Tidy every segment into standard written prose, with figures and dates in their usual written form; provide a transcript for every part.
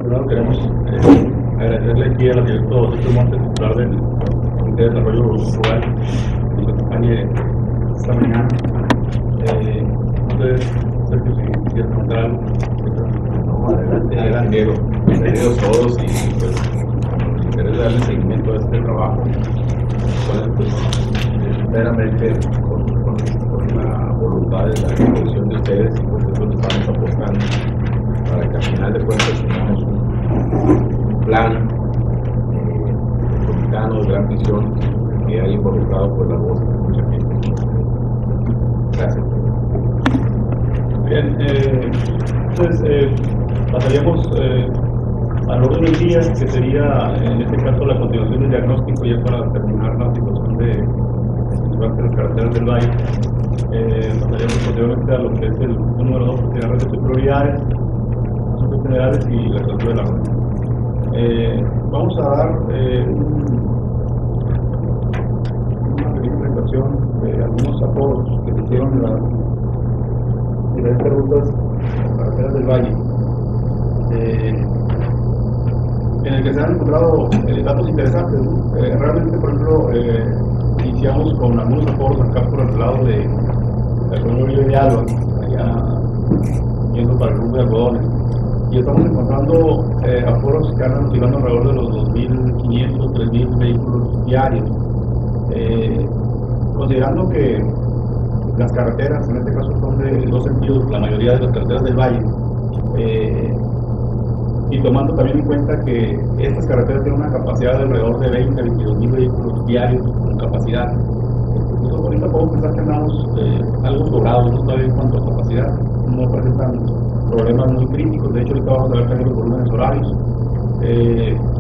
Primero queremos agradecerle aquí al arquitecto Sergio Montes, titular del Comité de Desarrollo Rural, que nos acompañe esta mañana. Entonces, Sergio, si quieres contar algo. No, adelante, Diego. Bienvenidos todos y pues nos interesa darle seguimiento a este trabajo. Pues, verdaderamente con la voluntad de la exposición de ustedes y pues eso nos estamos apostando para que al final de cuentas tengamos un plan republicano de gran visión que haya involucrado por la voz de mucha gente. Gracias. Bien, entonces pasaríamos al orden del día, que sería en este caso la continuación del diagnóstico ya para terminar la situación de las carreteras del valle. Pasaríamos posteriormente a lo que es el punto número 2, que sería redes de prioridades, asuntos generales y la clausura de la red. Vamos a dar una pequeña presentación de algunos apodos que se hicieron en las diferentes rutas carreteras del valle, en el que se han encontrado datos interesantes. Realmente, por ejemplo, iniciamos con algunos apodos acá por el lado de la colonia de Alba, allá yendo para el rumbo de algodones, y estamos encontrando aforos que andan oscilando alrededor de los 2.500, 3.000 vehículos diarios. Considerando que las carreteras, en este caso, son de dos sentidos, la mayoría de las carreteras del valle, y tomando también en cuenta que estas carreteras tienen una capacidad de alrededor de 20 a 22.000 vehículos diarios con capacidad, pues ahorita podemos pensar que andamos algo sobrados, ¿no? Todavía en cuanto a capacidad no presentan problemas muy críticos. De hecho, ahorita vamos a ver también los volúmenes horarios.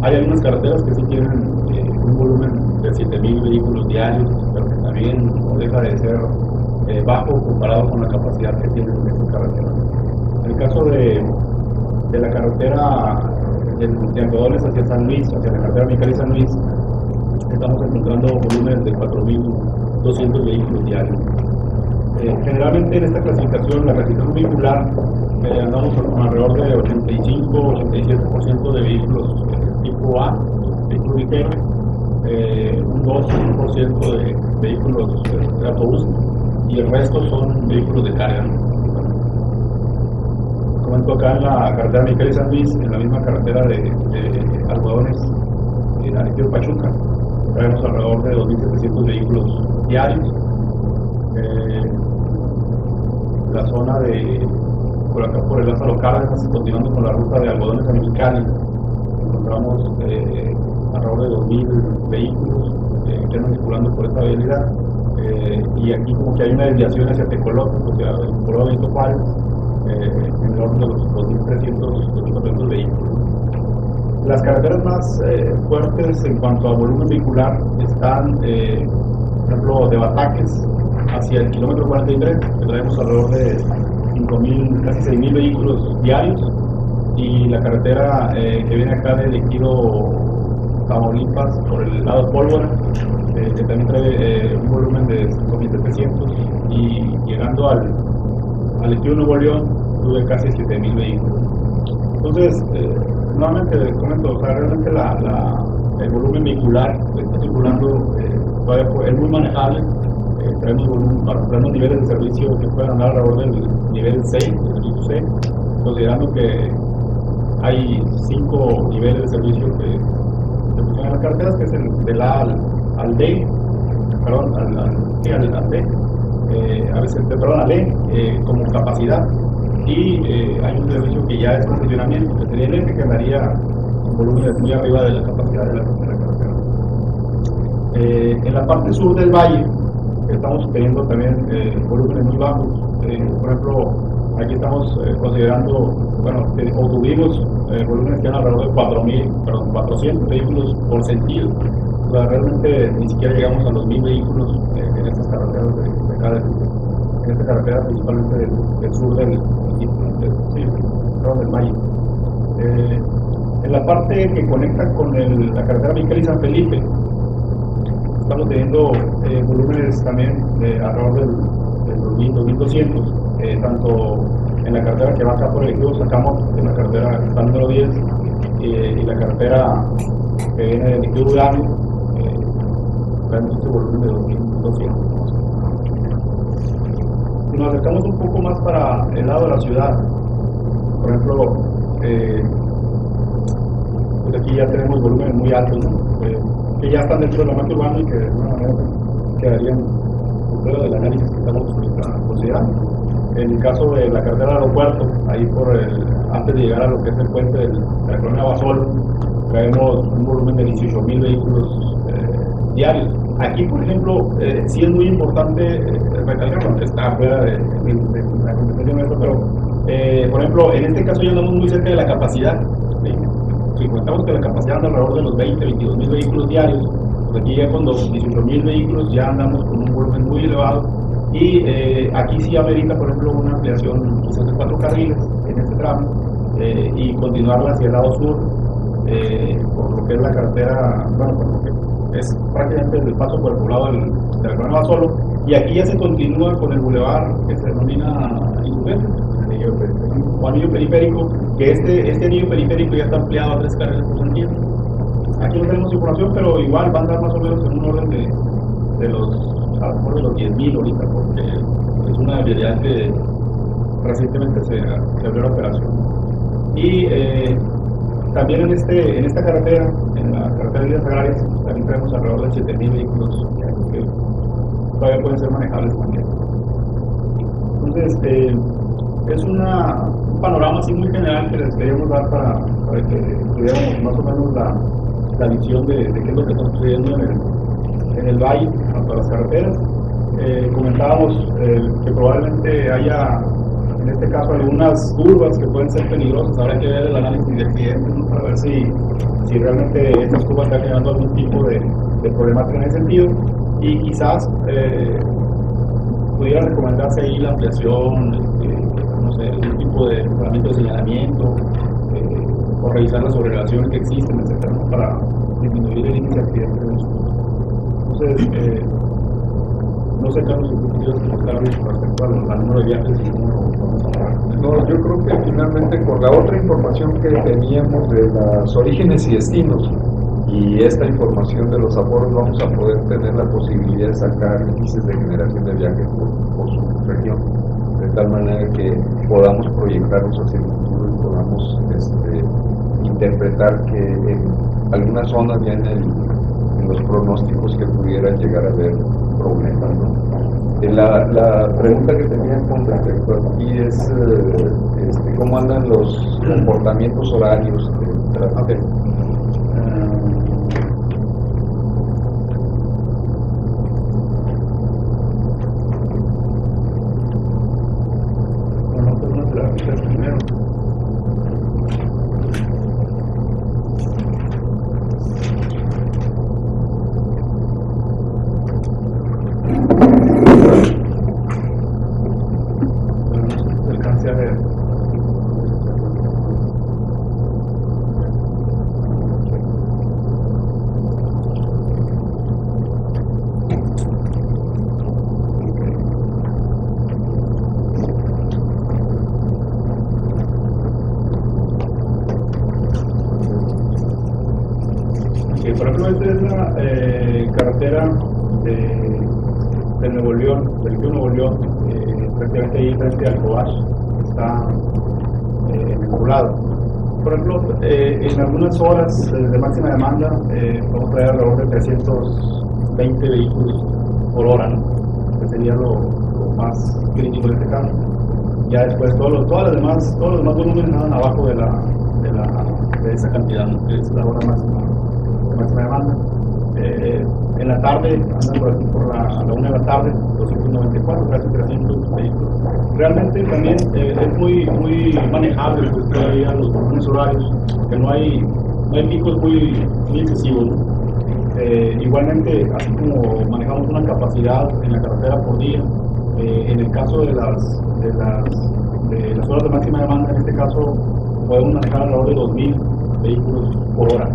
Hay algunas carreteras que sí tienen un volumen de 7.000 vehículos diarios, pero que también no deja de ser bajo comparado con la capacidad que tienen estas carreteras. En el caso de la carretera de Algodones hacia San Luis, hacia la carretera Mexicali San Luis, estamos encontrando volúmenes de 4.200 vehículos diarios. Generalmente en esta clasificación, la clasificación vehicular, andamos con alrededor de 85-87% de vehículos tipo A, vehículos ligeros, un 2% de vehículos de autobús, y el resto son vehículos de carga. Comento acá en la carretera Mexicali San Luis, en la misma carretera de Algodones, Arequipa Pachuca, traemos alrededor de 2.700 vehículos diarios. La zona de por acá por el Lázaro Cárdenas, continuando con la ruta de Algodones a Mexicali, encontramos alrededor de 2.000 vehículos que andan circulando por esta vialidad, y aquí como que hay una desviación hacia Tecolote, o sea, el pueblo de Benito Juárez, en el orden de los 2.300 vehículos. Las carreteras más fuertes en cuanto a volumen vehicular están, por ejemplo, de Bataques hacia el kilómetro 43, que traemos alrededor de 5.000, casi 6.000 vehículos diarios, y la carretera que viene acá del Ejido Tamaulipas por el lado de Pólvora, que también trae un volumen de 5.700, y llegando al Ejido Nuevo León tuve casi 7.000 vehículos. Entonces, nuevamente les comento, o sea, realmente el volumen vehicular que está circulando todavía es muy manejable. Traemos niveles de servicio que pueden andar alrededor del nivel 6, del servicio C, considerando que hay 5 niveles de servicio que funcionan en las carreteras, que es el del A al D, perdón, al D, a veces, perdón, al E, como capacidad, y hay un servicio que ya es en funcionamiento, que sería el F, que andaría con volúmenes muy arriba de la capacidad de la carretera. En la parte sur del valle estamos teniendo también volúmenes muy bajos. Por ejemplo, aquí estamos considerando, bueno, o tuvimos volúmenes que eran alrededor de 400 vehículos por sentido. O sea, realmente ni siquiera llegamos a los 1.000 vehículos en estas carreteras de cada en esta carretera, principalmente del sur del valle. En la parte que conecta con la carretera Mexicali San Felipe, estamos teniendo volúmenes también de alrededor de los 2200, tanto en la carretera que va acá por el ejido Sacamos, en la carretera que está número 10, y la carretera que viene del ejido Durango, traemos este volumen de 2200. Si nos acercamos un poco más para el lado de la ciudad, por ejemplo, pues aquí ya tenemos volúmenes muy altos, ¿no? Que ya están dentro del marco urbano y que de alguna manera quedarían fuera del análisis que estamos considerando. En el caso de la carretera del aeropuerto, ahí antes de llegar a lo que es el puente de la colonia Basol, traemos un volumen de 18,000 vehículos diarios. Aquí, por ejemplo, sí es muy importante recalcar, aunque está fuera de la competencia nuestra, pero por ejemplo, en este caso ya andamos muy cerca de la capacidad. ¿Sí? Si contamos que la capacidad anda alrededor de los 22,000 vehículos diarios, pues aquí ya con los 18,000 vehículos ya andamos con un volumen muy elevado, y aquí sí amerita, por ejemplo, una ampliación quizás de 4 carriles en este tramo, y continuarla hacia el lado sur, por lo que es la carretera, bueno, por lo que es prácticamente el paso por el poblado de la colonia Basolo, y aquí ya se continúa con el bulevar que se denomina Insurgentes, o anillo periférico, que este anillo periférico ya está ampliado a 3 carriles por sentido. Aquí no tenemos información, pero igual van a dar más o menos en un orden de los 10,000 ahorita, porque es una vialidad que recientemente se abrió la operación. Y también en esta carretera, en la carretera de Vías Agrarias, también tenemos alrededor de 7,000 vehículos que todavía pueden ser manejables también. Entonces, es un panorama así muy general que les queríamos dar para que tuviéramos más o menos la visión de qué es lo que está sucediendo en el valle, tanto a las carreteras. Comentábamos que probablemente haya, en este caso, algunas curvas que pueden ser peligrosas. Habrá que ver el análisis de accidentes, ¿no? Para ver si realmente estas curvas están generando algún tipo de problemática en ese sentido, y quizás pudiera recomendarse ahí la ampliación, no sé, algún tipo de mejoramiento de señalamiento, o revisar las sobrelevaciones que existen, etcétera, ¿no? Para disminuir el índice de accidentes. Entonces, no sé, Carlos, si tú quieres comentar algo respecto al número de viajes y cómo lo vamos a hablar. No, yo creo que finalmente con la otra información que teníamos de los orígenes y destinos y esta información de los aforos, vamos a poder tener la posibilidad de sacar índices de generación de viajes por su región, de tal manera que podamos proyectarnos hacia el futuro y podamos interpretar que en algunas zonas ya en los pronósticos que pudieran llegar a haber problemas, ¿no? La pregunta que tenían con respecto aquí es cómo andan los comportamientos horarios del tráfico. Primero. Alcance a ver. Por ejemplo, esta es la carretera de Nuevo León, del río Nuevo León, prácticamente ahí frente al Cobach, está en el poblado. Por ejemplo, en algunas horas de máxima demanda vamos a traer alrededor de 320 vehículos por hora, ¿no? Que sería lo más crítico en este caso. Ya después todos los demás volúmenes nadan abajo de esa cantidad, ¿no? Que es la hora máxima demanda. En la tarde andan por aquí a la 1 de la tarde, 294, casi 300 vehículos. Realmente también es muy manejable pues, todavía los volúmenes horarios, que no hay picos muy excesivos, ¿no? Igualmente, así como manejamos una capacidad en la carretera por día, en el caso de las horas de máxima demanda, en este caso podemos manejar alrededor de 2.000 vehículos por hora.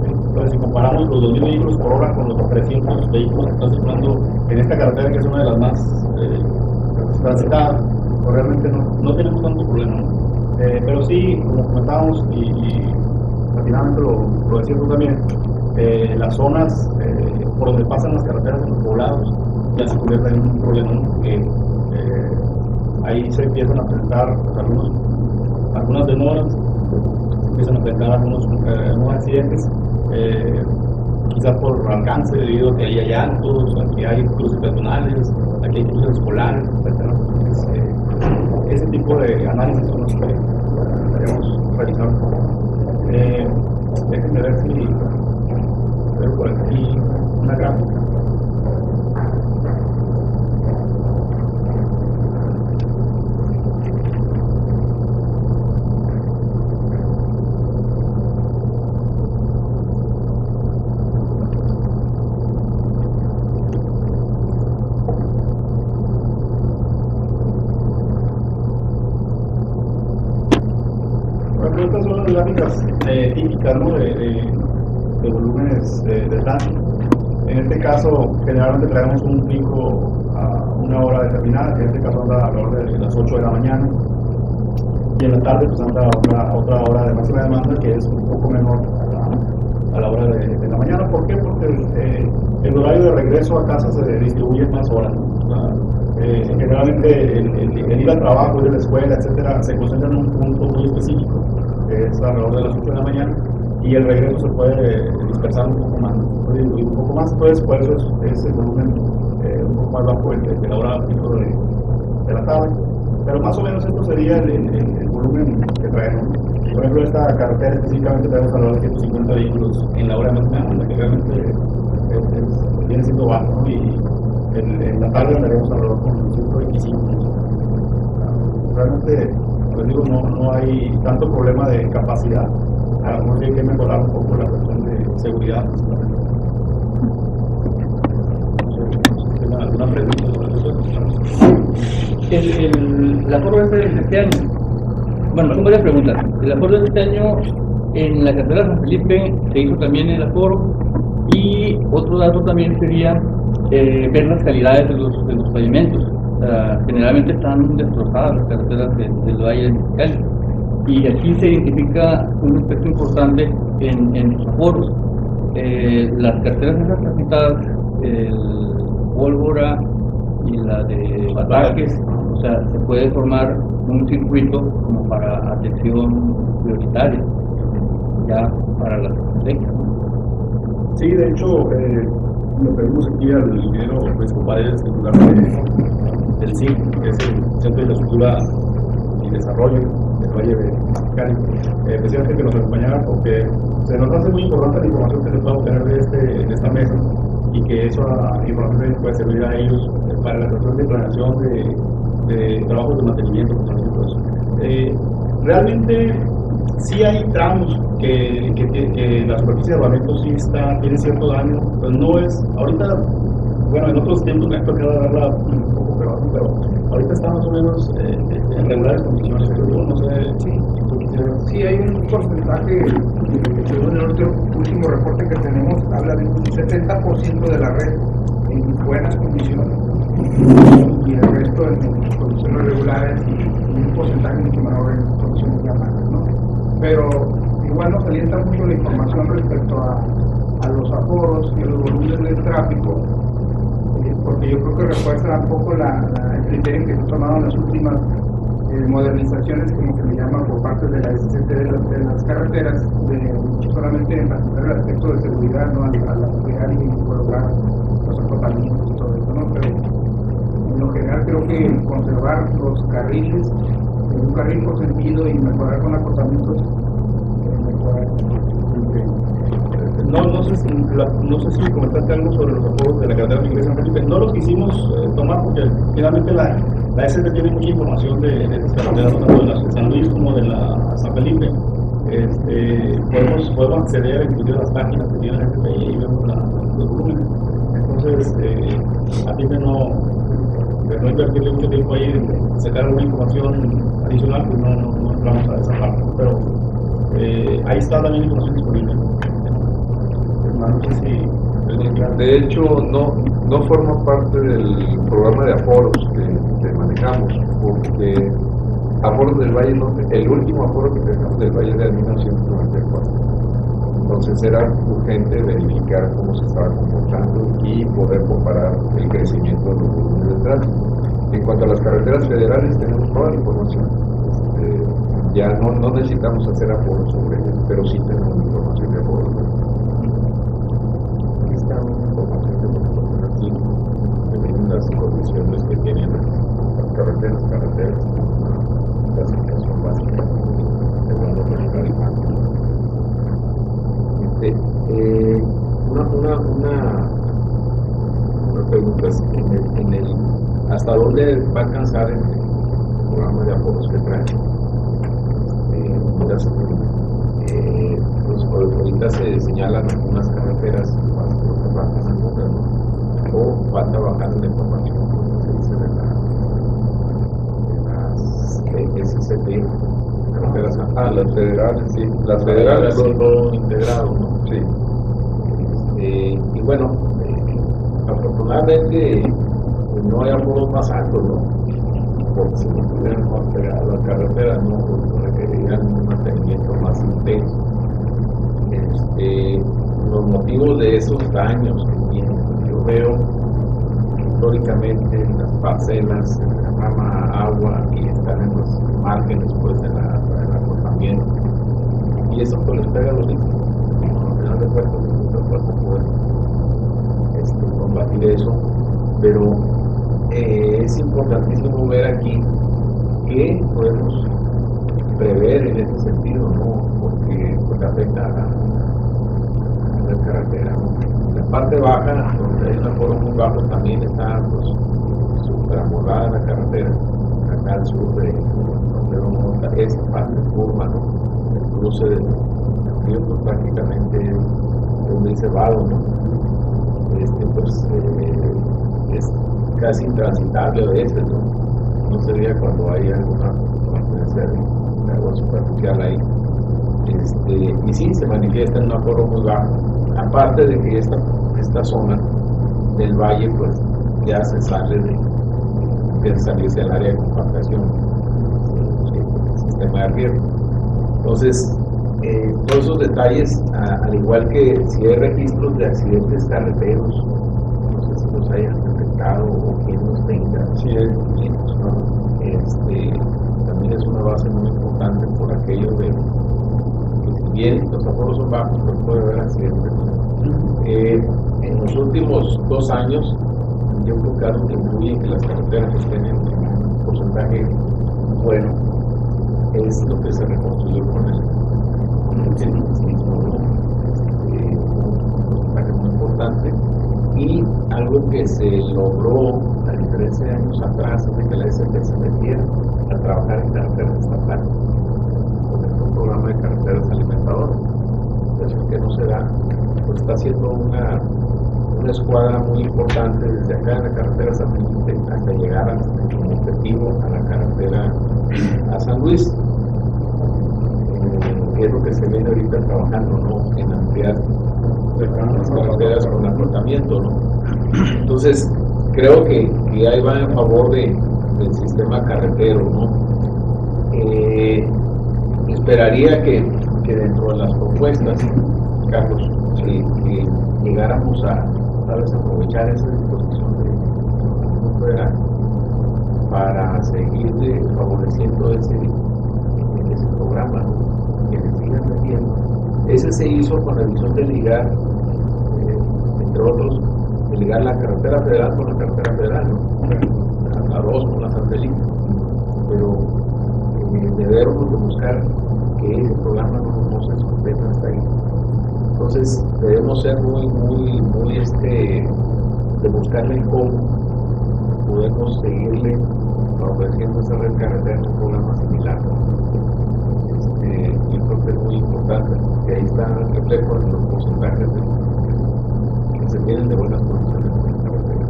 Entonces, si comparamos los 2.000 vehículos por hora con los 300 vehículos que están circulando en esta carretera, que es una de las más transitadas, pues realmente no tenemos tanto problema, ¿no? Pero sí, como comentábamos, y finalmente lo decías tú también, las zonas por donde pasan las carreteras en los poblados ya se convierten en un problema, ¿no? Porque ahí se empiezan a presentar pues, algunas demoras, se empiezan a presentar algunos accidentes, quizás por alcance debido a que ahí hay altos, a que hay cruces peatonales, a que hay cruces escolares, etc. Ese tipo de análisis son los que estaríamos realizando. Déjenme ver si veo por aquí una gráfica. Estas son las gráficas típicas, ¿no? de volúmenes de tránsito. En este caso, generalmente traemos un pico a una hora determinada, que en este caso anda alrededor de las 8 de la mañana, y en la tarde pues anda otra hora de máxima demanda, que es un poco menor a la hora de la mañana. ¿Por qué? Porque el horario de regreso a casa se distribuye en más horas, ¿no? Generalmente el ir al trabajo, ir a la escuela, etcétera, se concentra en un punto muy específico, que es alrededor de las 8 de la mañana, y el regreso se puede dispersar un poco más, un poco más. Entonces, por eso es el volumen un poco más bajo de la hora pico de la tarde. Pero más o menos esto sería el volumen que traemos. Por ejemplo, esta carretera específicamente traemos alrededor de 150 vehículos en la hora más demanda, que realmente viene siendo bajo, ¿no? Y en la tarde andaremos alrededor con 125. Realmente, pues digo, no hay tanto problema de capacidad. A lo mejor hay que mejorar un poco la cuestión de seguridad. ¿Alguna pregunta sobre eso? El aforo de este año, bueno, son varias preguntas. El aforo de este año en la carretera San Felipe se hizo también el aforo, y otro dato también sería ver las calidades de los pavimentos. Generalmente están destrozadas las carreteras del Valle de Mexicali, y aquí se identifica un aspecto importante en los aforos. Las carreteras esas transitadas, el Pólvora y la de Bataques, o sea, se puede formar un circuito como para atención prioritaria ya para las estrategias. Sí, de hecho, lo pedimos aquí al ingeniero Francisco Paredes, titular del CIN, que es el Centro de Infraestructura y Desarrollo del Valle de Mexicali, precisamente que nos acompañara, porque se nos hace muy importante la información que se puede obtener de esta mesa, y que esa información puede servir a ellos para la cuestión de planeación de trabajos de mantenimiento, todo eso. Realmente sí hay tramos que la superficie de armamento sí tiene cierto daño, pues no es, ahorita, bueno, en otros tiempos me ha tocado darla un poco peor, pero ahorita está más o menos en regulares condiciones, pero no sé si tú quisieras. Sí, hay un porcentaje, según el último reporte que tenemos, habla de un 70% de la red en buenas condiciones, y el resto en condiciones regulares, y un porcentaje mucho menor en condiciones ya malas, ¿no? Pero igual nos alienta mucho la información respecto a los aforos y a los volúmenes del tráfico, porque yo creo que refuerza un poco el criterio que se tomaron las últimas modernizaciones, como se le llama, por parte de la SCT de las carreteras, de solamente enfatizar el aspecto de seguridad, ¿no? a la seguridad y colocar los acotamientos y todo eso, ¿no? Pero en lo general creo que conservar los carriles, un carril por sentido, y mejorar con acotamientos, mejorar. No sé si comentaste algo sobre los aforos de la carretera de San Felipe. No los quisimos tomar porque finalmente la ST tiene mucha información de esas carreteras, tanto de la de San Luis como de la San Felipe. Podemos acceder inclusive a las páginas que tiene la ST y vemos los volúmenes. Entonces, a ti de no invertirle mucho tiempo ahí en sacar alguna información adicional, pues no entramos a esa parte. Pero ahí está también información disponible. No sé si de hecho, no forma parte del programa de aforos que manejamos, porque aforos del Valle, el último aforo que tenemos del Valle de Adminación 94. Entonces era urgente verificar cómo se estaba comportando y poder comparar el crecimiento de los volúmenes de tránsito. En cuanto a las carreteras federales, tenemos toda la información. Ya no necesitamos hacer aforos sobre ello, pero sí tenemos información de aforos. Aquí está una información que nos aquí, que vienen las condiciones que tienen las carreteras, una clasificación básica de vuelo regional y máximo. Una pregunta es, ¿hasta dónde va a alcanzar el programa de aforos que trae? Pues ahorita se señalan algunas carreteras más que faltan algunas, ¿no? O falta bajar la información, como se dice, de las SCT, carreteras. Las federales, sí. Las Federales federales, todo integrado, ¿no? sí. Y bueno, afortunadamente pues no hay aforos más altos, ¿no? Porque si no pudieran pegar la carretera, no requerirían un mantenimiento más intenso. Los motivos de esos daños que tienen, yo veo históricamente en las parcelas se derrama agua y están en los márgenes pues del acotamiento, y eso pues les pega a los niños. Al final de cuentas no puede combatir eso, pero es importantísimo ver aquí qué podemos prever en ese sentido, ¿no? Porque afecta a la carretera, ¿no? La parte baja, donde hay un aforo muy bajo, también está pues superamolada la carretera. Acá al sur de donde esa parte curva, ¿no? El cruce del río pues prácticamente es un descebado, ¿no? Pues es casi intransitable a veces, ¿no? No sería cuando hay alguna presencia de agua superficial ahí. Y sí, se manifiesta en un aforo muy bajo. Aparte de que esta zona del valle, pues ya se sale de salirse al área de compactación, el sistema de riego. Entonces, todos esos detalles, al igual que si hay registros de accidentes carreteros, no sé si los hayan detectado o quién los tenga, Sí, ¿no? También es una base muy importante por aquello de que si bien los aforos son bajos, pero puede haber accidentes. En los últimos 2 años, yo creo que algo que influye que las carreteras estén en un porcentaje bueno es lo que se reconstruyó con el sismo, ¿no? Un porcentaje muy importante, y algo que se logró a diferencia de años atrás es de que la SP se metiera a trabajar en carreteras estatales con el programa de carreteras alimentadoras. Eso que no se da, pues está haciendo una escuadra muy importante desde acá en la carretera satélite hasta llegar como objetivo a la carretera a San Luis. Es lo que se viene ahorita trabajando, ¿no? En ampliar las carreteras con acotamiento, ¿no? Entonces, creo que ahí va en favor del sistema carretero, ¿no? Esperaría que dentro de las propuestas, Carlos, que llegáramos a tal vez aprovechar esa disposición de federal para seguir favoreciendo ese programa, ¿no? Que le sigan metiendo. Ese se hizo con la visión de ligar, entre otros, de ligar la carretera federal con la carretera federal, ¿no? La 2 con la Santelita. Pero debemos de buscar que ese programa no se sospeta hasta ahí. Entonces debemos ser muy de buscarle el cómo podemos seguirle ofreciendo esa red carretera en un programa similar. Yo creo que es muy importante, que ahí está el reflejo en los porcentajes que se tienen de buenas condiciones en la carretera.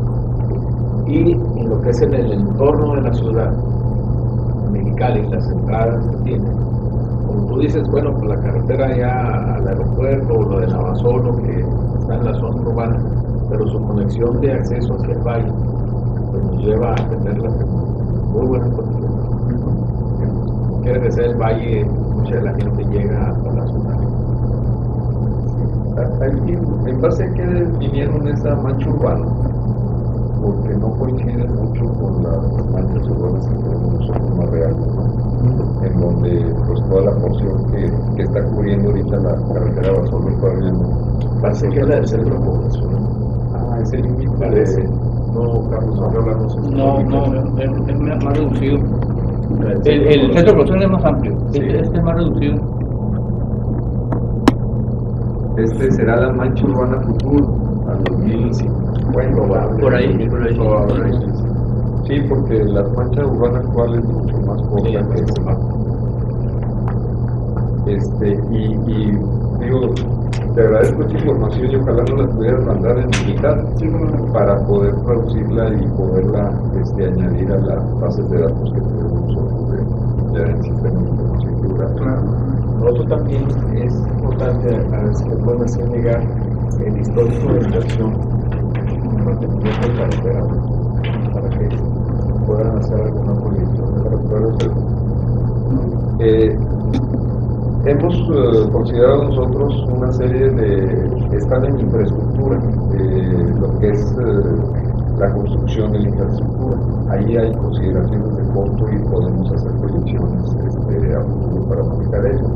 Y en lo que es en el entorno de la ciudad, Mexicali, las entradas que tiene, como tú dices, bueno, pues la carretera ya al aeropuerto o lo de Navasolo que está en la zona urbana, pero su conexión de acceso hacia el valle pues nos lleva a tenerla en muy buenas condiciones. Quiere que sea el valle, mucha de la gente llega hasta la zona. En base a qué definieron esa mancha urbana, porque no coincide mucho con las manchas urbanas que tenemos nosotros más reales, ¿no? En donde pues toda la porción que está cubriendo ahorita la carretera Basolo todavía no. Parece que es la del centro de población. Ah, ese límite Parece. No, Carlos, no hablamos de eso. No, es más reducido. El centro de producción es más amplio, Sí. este es más reducido. Este será la mancha urbana futuro, al 2050. Por ahí. Sí, porque la mancha urbana actual es mucho más corta que esta. Y digo, te agradezco esta información y ojalá no la pudieras mandar en digital para poder traducirla y poderla añadir a las bases de datos que tenemos nosotros ya en el sistema de información geográfica. Lo otro también es importante a ver si le pueden hacer llegar el histórico de inversión en mantenimiento de carretera para que puedan hacer alguna proyección de carretera. Hemos considerado nosotros una serie están en infraestructura, lo que es la construcción de la infraestructura. Ahí hay consideraciones de costo y podemos hacer proyecciones a futuro para manejar eso.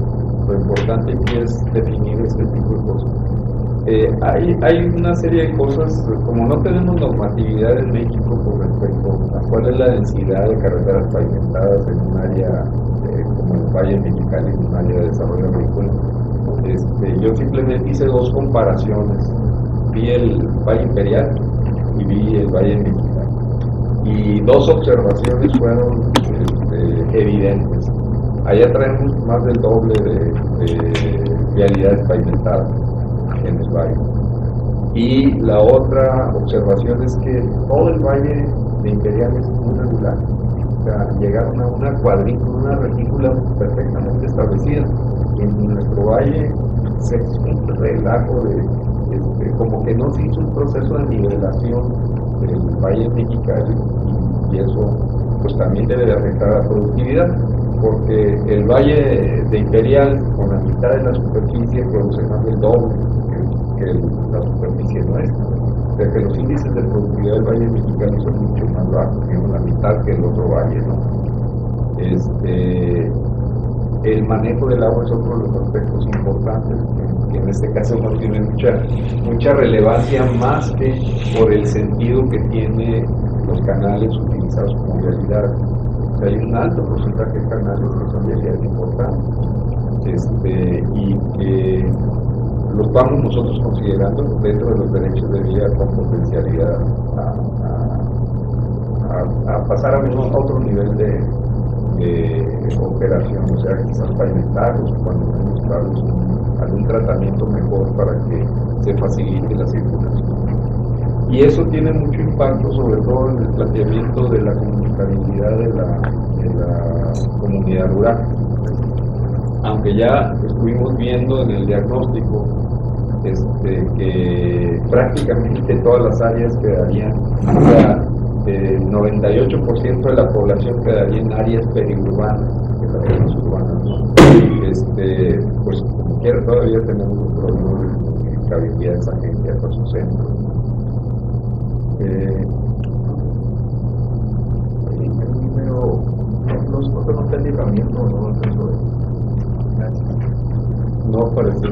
Lo importante aquí es definir este tipo de cosas. Hay una serie de cosas, como no tenemos normatividad en México con respecto a cuál es la densidad de carreteras pavimentadas en un área como el Valle Mexicali, en un área de desarrollo agrícola, yo simplemente hice dos comparaciones. Vi el Valle Imperial y vi el Valle Mexicali. Y dos observaciones fueron evidentes. Allá traemos más del doble de vialidades pavimentadas en el valle. Y la otra observación es que todo el valle de Imperial es muy regular. O sea, llegaron a una cuadrícula, una retícula perfectamente establecida. Y en nuestro valle se hizo un relajo como que no se hizo un proceso de nivelación del valle mexicano y eso pues también debe de afectar a la productividad, porque el valle de Imperial con la mitad de la superficie produce más del doble que la superficie nuestra. O sea que los índices de productividad del valle mexicano son mucho más bajos, digamos la mitad que el otro valle, ¿no? El manejo del agua es otro de los aspectos importantes que en este caso no tiene mucha relevancia más que por el sentido que tiene los canales utilizados como vialidad. O sea, hay un alto porcentaje de canales que son vialidades importantes y que los vamos nosotros considerando dentro de los derechos de vía con potencialidad a pasar a otro nivel de operación, o sea, quizás pavimentarlos cuando tenemos algún tratamiento mejor para que se facilite la circulación. Y eso tiene mucho impacto sobre todo en el planteamiento de la comunicabilidad de la comunidad rural. Aunque ya estuvimos viendo en el diagnóstico que prácticamente todas las áreas quedarían, o sea, el 98% de la población quedaría en áreas periurbanas, que las áreas urbanas, ¿no? Pues como quiera todavía tenemos un problema de cabilidad de esa gente hasta su centro. El número, los no está el libramiento, no tengo. No aparece.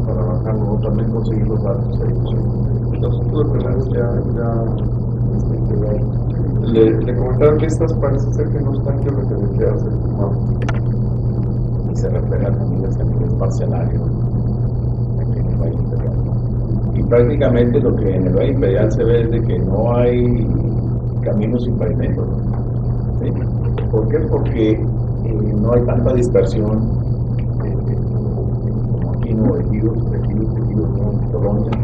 Para bajarlo, también conseguir los datos ahí. Los estudios penales le comentaba que estas parece ser que no están que referenciadas en el mapa. Y se refiere a familias en el parcelario aquí en el Valle Imperial. Y prácticamente lo que en el Valle Imperial se ve es de que no hay caminos sin pavimento. ¿Sí? ¿Por qué? Porque no hay tanta dispersión como aquí, no, ejidos, no, colonias,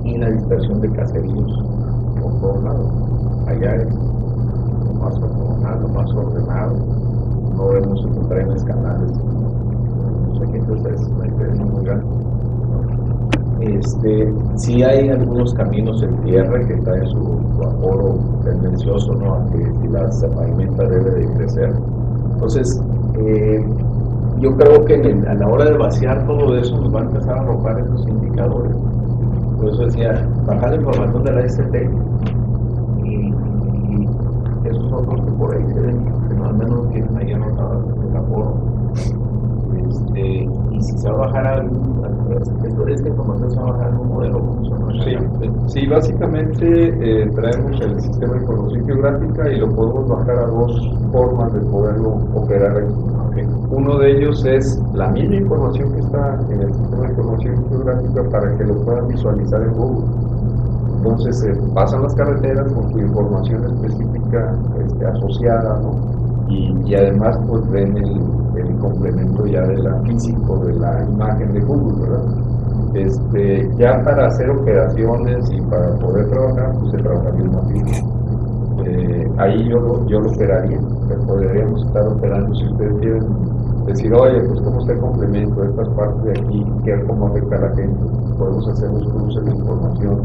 y la dispersión de caseríos por todos lados. Allá es desordenado, no vemos trenes, canales, no sé qué, entonces es una diferencia muy grande. Sí hay algunos caminos en tierra que traen su aforo tendencioso, ¿no? A que si se pavimenta debe de crecer. Entonces, yo creo que a la hora de vaciar todo eso nos va a empezar a arrojar esos indicadores. Por eso decía, bajar la información de la ST y esos otros que por ahí se ven, que no, al menos tienen ahí anotados el aforo. Y si se va a bajar esta información se va a bajar en un modelo funcional. Sí, básicamente traemos el sistema de información geográfica y lo podemos bajar a dos formas de poderlo operar aquí. Uno de ellos es la misma información que está en el sistema de información geográfica para que lo puedan visualizar en Google. Entonces pasan las carreteras con su información específica asociada, ¿no? Y además pues ven el complemento ya de la físico de la imagen de Google, ¿verdad? Ya para hacer operaciones y para poder trabajar, pues se trabajaría más bien. Ahí yo lo operaría, podríamos estar operando si ustedes quieren decir, oye, pues cómo está el complemento de estas partes de aquí, cómo afecta a la gente. Podemos hacer los cruces de información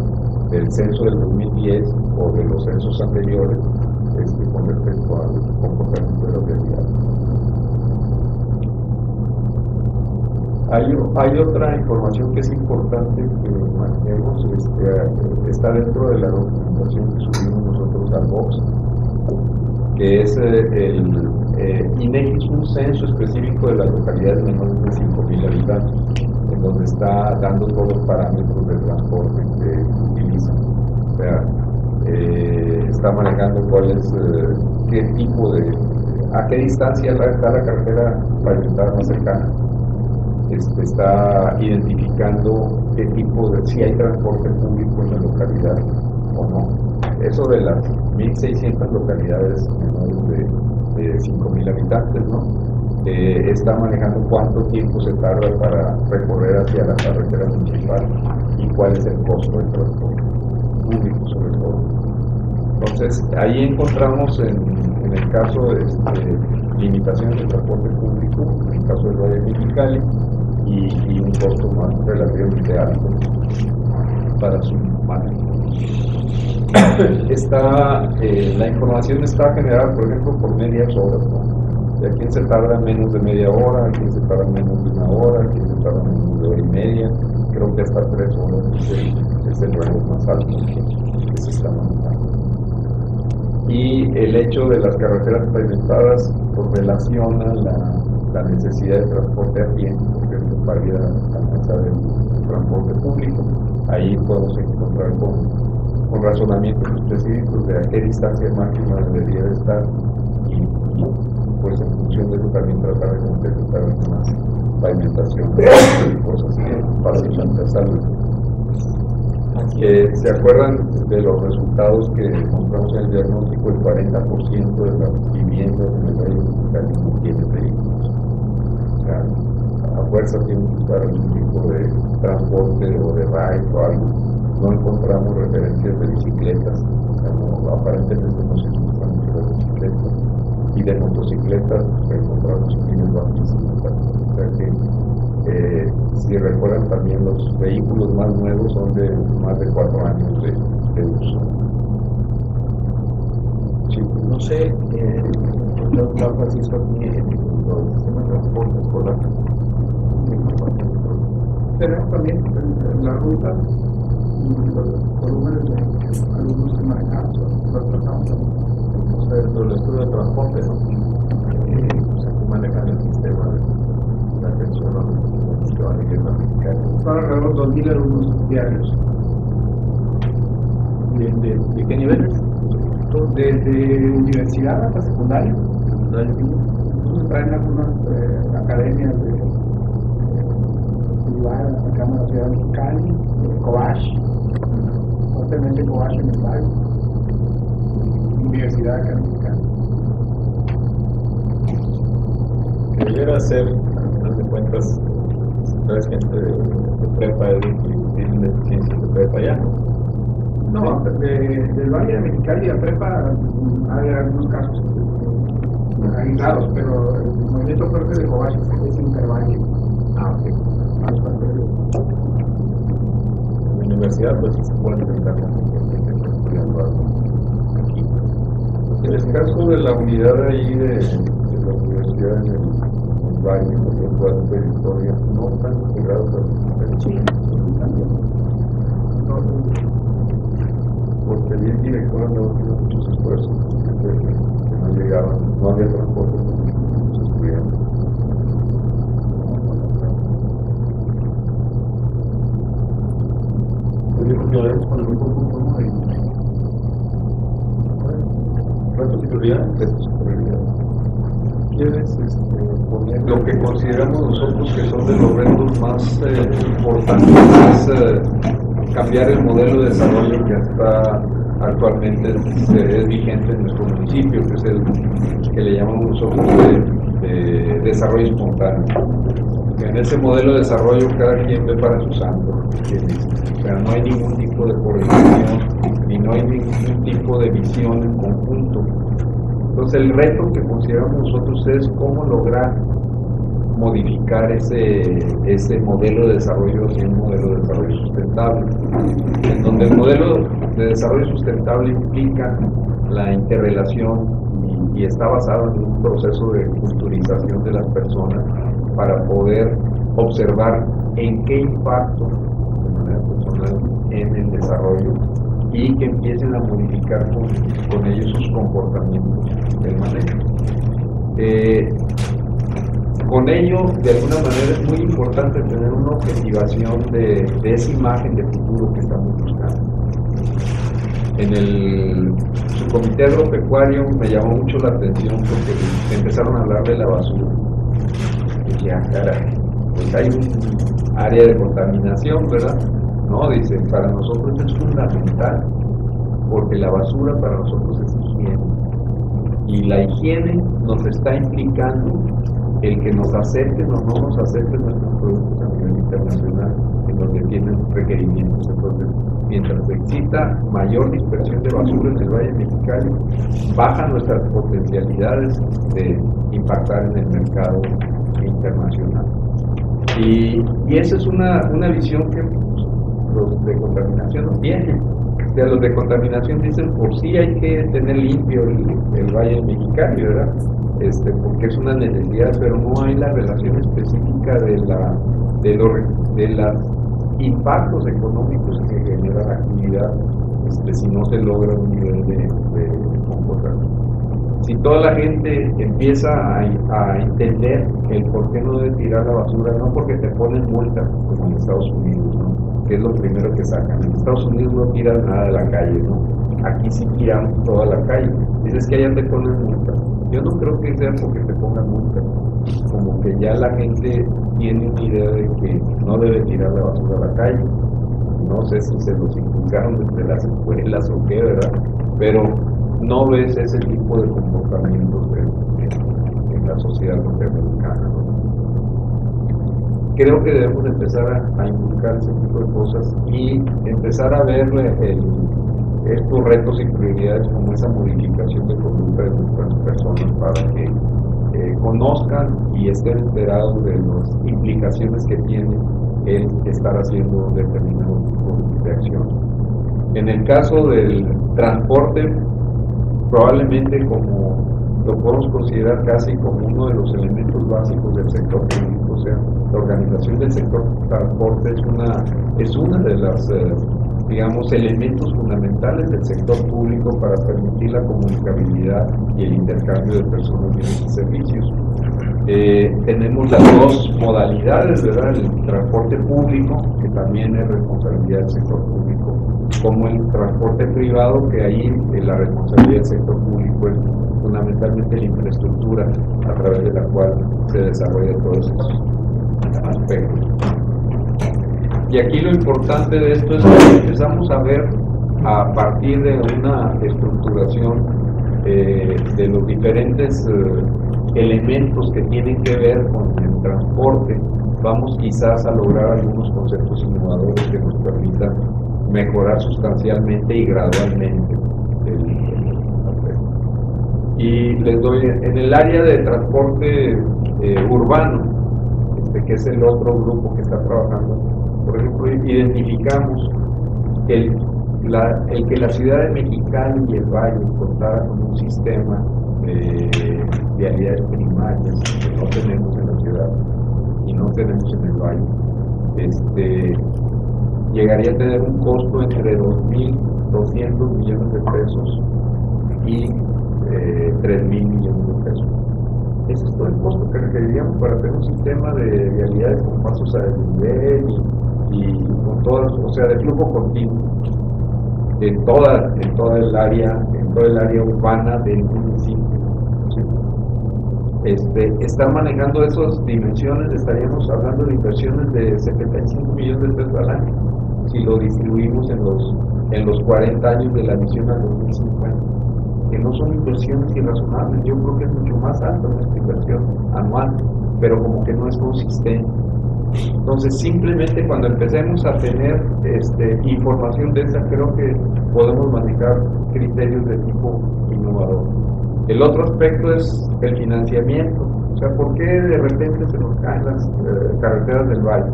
del censo del 2010 o de los censos anteriores con respecto al comportamiento de los desviados. Hay otra información que es importante que manejemos, está dentro de la documentación que subimos nosotros al Box, que es INEGI es un censo específico de las localidades menores de 5,000 habitantes, en donde está dando todos los parámetros de transporte que utilizan. O sea, está manejando qué tipo a qué distancia está la carretera pavimentada más cercana. Está identificando qué tipo si hay transporte público en la localidad o no. Eso de las 1,600 localidades menores de 5,000 habitantes, ¿no? Está manejando cuánto tiempo se tarda para recorrer hacia la carretera principal y cuál es el costo del transporte público, sobre todo. Entonces, ahí encontramos en el caso de limitaciones de transporte público, en el caso del Valle de Mexicali, y un costo más relativamente alto para su manejo. La información está generada, por ejemplo, por medias horas, ¿no? De a quién se tarda menos de media hora, a quién se tarda menos de una hora, a quién se tarda menos de hora y media. Creo que hasta 3 horas es el rango más alto que se está manejando. Y el hecho de las carreteras pavimentadas pues, relaciona la necesidad de transporte a pie, porque es para ir a alcanzar el transporte público. Ahí podemos encontrar con razonamientos específicos de a qué distancia máxima debería de estar y pues en función de eso también tratar de completar más pavimentación y cosas fáciles de alcanzarlo. ¿Se acuerdan de los resultados que mostramos en el diagnóstico? El 40% de las viviendas en el Valle Mexicali no tienen vehículos. O sea, a fuerza tienen que usar algún tipo de transporte o de ride o algo. No encontramos referencias de bicicletas, o sea, aparentemente no se utilizan mucho las bicicletas. Y de motocicletas pues, encontramos opiniones bajísimas. O sea que si recuerdan también los vehículos más nuevos son de más de 4 años de uso. Sí, no sé, Claudio Francisco aquí en el sistema de transporte escolar. Tenemos también la ruta y los volúmenes de alumnos que manejamos, los tratamos. Entonces, el estudio de transporte, ¿no? Pues aquí manejan el sistema de atención a los que van a ir a aplicar. Son alrededor de 2,000 alumnos diarios. ¿De qué niveles? Desde universidad hasta secundaria. Entonces traen algunas academias privadas, acá en la ciudad de Mexicali, Cobach, fuertemente Cobach en el país, universidad acá en Mexicali. Que debiera ser, al de cuentas, ¿sabes? Gente de prepa que tienen deficiencias de prepa ya. No, del Valle de Mexicali a prepa hay algunos casos. aislados, pero el movimiento fuerte de Cobach es intervalle. Ok. En la universidad, pues sí se puede enfrentar con gente que está estudiando algo aquí. En el caso de la unidad ahí de la universidad en el Valle, por ejemplo, de Victoria, no están integrados a Sí, también. porque el director no hizo muchos esfuerzos, que no llegaban, no había transporte para los estudiantes. Yo digo que lo haremos con el grupo Conformo de retos y prioridades. ¿Quieres poner lo que consideramos nosotros que son de los retos más importantes? Es cambiar el modelo de desarrollo que está actualmente es vigente en nuestro municipio, que es el que le llamamos nosotros de desarrollo espontáneo. En ese modelo de desarrollo cada quien ve para su santo, ¿entiendes? O sea, no hay ningún tipo de coordinación y no hay ningún tipo de visión en conjunto. Entonces el reto que consideramos nosotros es cómo lograr modificar ese modelo de desarrollo hacia un modelo de desarrollo sustentable, en donde el modelo de desarrollo sustentable implica la interrelación y está basado en un proceso de culturización de las personas para poder observar en qué impacto de manera personal en el desarrollo y que empiecen a modificar con ellos sus comportamientos del manejo. Con ello, de alguna manera, es muy importante tener una objetivación de esa imagen de futuro que estamos buscando. En el subcomité agropecuario me llamó mucho la atención porque empezaron a hablar de la basura. Y ya, caray, pues hay un área de contaminación, ¿verdad? No, dice, para nosotros es fundamental, porque la basura para nosotros es higiene. Y la higiene nos está implicando el que nos acepten o no nos acepten nuestros productos a nivel internacional, en donde tienen requerimientos. Entonces, mientras exista mayor dispersión de basura en el Valle Mexicali, bajan nuestras potencialidades de impactar en el mercado internacional. Y esa es una visión que los de contaminación no tienen. O sea, los de contaminación dicen, por sí hay que tener limpio el Valle Mexicali, ¿verdad? Porque es una necesidad, pero no hay la relación específica de los impactos económicos que genera la actividad si no se logra un nivel de comportamiento. Si toda la gente empieza a entender el por qué no debe tirar la basura, no porque te ponen multa, como en Estados Unidos, ¿no? Que es lo primero que sacan. En Estados Unidos no tiran nada de la calle, ¿no? Aquí sí tiran toda la calle. Dices que allá te ponen multa. Yo no creo que sea porque te pongan multa. Como que ya la gente tiene una idea de que no debe tirar la basura a la calle. No sé si se los inculcaron desde las escuelas o qué, ¿verdad? Pero no ves ese tipo de comportamientos en la sociedad norteamericana, ¿no? Creo que debemos empezar a inculcar ese tipo de cosas y empezar a ver estos retos y prioridades como esa modificación de conducta de nuestras personas para que conozcan y estén enterados de las implicaciones que tiene el estar haciendo determinados tipos de acción. En el caso del transporte, probablemente como lo podemos considerar casi como uno de los elementos básicos del sector público, o sea, la organización del sector transporte es una de las elementos fundamentales del sector público para permitir la comunicabilidad y el intercambio de personas, bienes y servicios. Tenemos las dos modalidades, ¿verdad? El transporte público, que también es responsabilidad del sector público, como el transporte privado, que ahí la responsabilidad del sector público es fundamentalmente la infraestructura a través de la cual se desarrolla todos esos aspectos. Y aquí lo importante de esto es que empezamos a ver a partir de una estructuración de los diferentes elementos que tienen que ver con el transporte, vamos quizás a lograr algunos conceptos innovadores que nos permitan mejorar sustancialmente y gradualmente el aspecto. Y les doy, en el área de transporte urbano, que es el otro grupo que está trabajando, por ejemplo, identificamos el que la ciudad de Mexicali y el Valle contara con un sistema de vialidades primarias que no tenemos en la ciudad y no tenemos en el Valle, llegaría a tener un costo entre 2.200 millones de pesos y 3.000 millones de pesos. Ese es todo el costo que requeriríamos para tener un sistema de vialidades con pasos a desnivel y con todas, o sea, de flujo continuo en toda el área urbana del municipio. ¿Sí? Estar manejando esas dimensiones, estaríamos hablando de inversiones de 75 millones de pesos al año si lo distribuimos en los 40 años de la misión al 2050, que no son inversiones irrazonables. Yo creo que es mucho más alta nuestra inversión anual, pero como que no es consistente. Entonces, simplemente cuando empecemos a tener información de esa, creo que podemos manejar criterios de tipo innovador. El otro aspecto es el financiamiento. O sea, ¿por qué de repente se nos caen las carreteras del valle?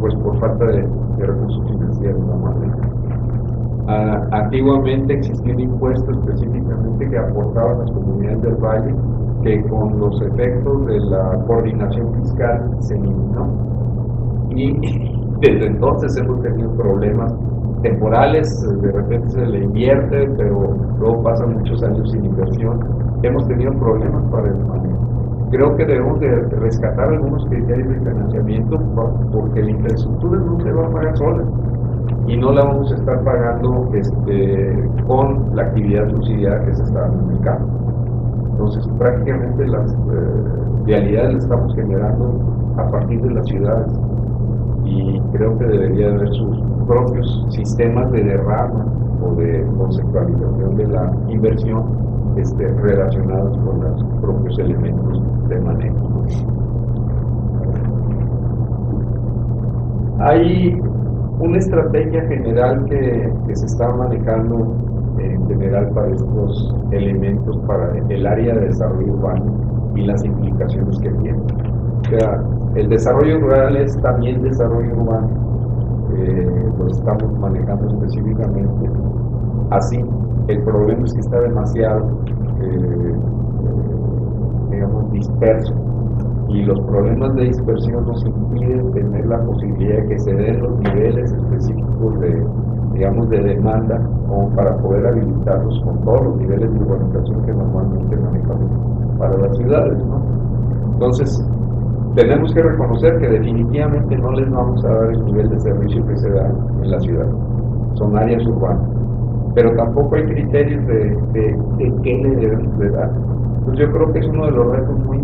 Pues por falta de recursos financieros, normalmente. Antiguamente existía un impuesto específicamente que aportaban las comunidades del valle, que con los efectos de la coordinación fiscal se eliminó. Y desde entonces hemos tenido problemas temporales, de repente se le invierte, pero luego pasan muchos años sin inversión. Hemos tenido problemas para el manejo. Creo que debemos de rescatar algunos criterios de financiamiento, porque la infraestructura no se va a pagar sola y no la vamos a estar pagando con la actividad subsidiada que se está dando en el campo. Entonces, prácticamente las vialidades las estamos generando a partir de las ciudades, y creo que debería haber sus propios sistemas de derrama o de conceptualización de la inversión relacionados con los propios elementos de manejo. Hay una estrategia general que se está manejando en general para estos elementos, para el área de desarrollo urbano y las implicaciones que tiene. O sea, el desarrollo rural es también desarrollo urbano, lo estamos manejando específicamente así. El problema es que está demasiado, disperso, y los problemas de dispersión nos impiden tener la posibilidad de que se den los niveles específicos de demanda, como para poder habilitarlos con todos los niveles de urbanización que normalmente manejamos para las ciudades, ¿no? Entonces, tenemos que reconocer que definitivamente no les vamos a dar el nivel de servicio que se da en la ciudad. Son áreas urbanas, pero tampoco hay criterios de qué le debemos de dar. Entonces, yo creo que es uno de los retos muy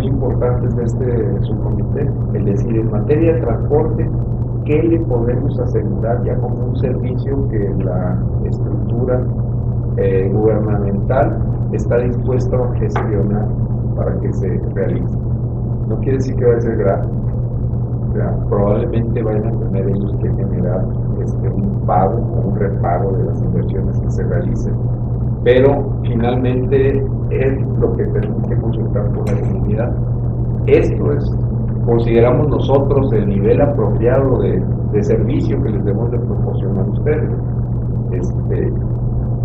importantes de este subcomité, el decir, en materia de transporte, ¿qué le podemos asegurar ya como un servicio que la estructura gubernamental está dispuesta a gestionar para que se realice? No quiere decir que vaya a ser gratis. O sea, probablemente vayan a tener ellos que generar un pago o un repago de las inversiones que se realicen, pero finalmente es lo que tenemos que consultar con la comunidad. Esto es, consideramos nosotros, el nivel apropiado de servicio que les debemos de proporcionar a ustedes.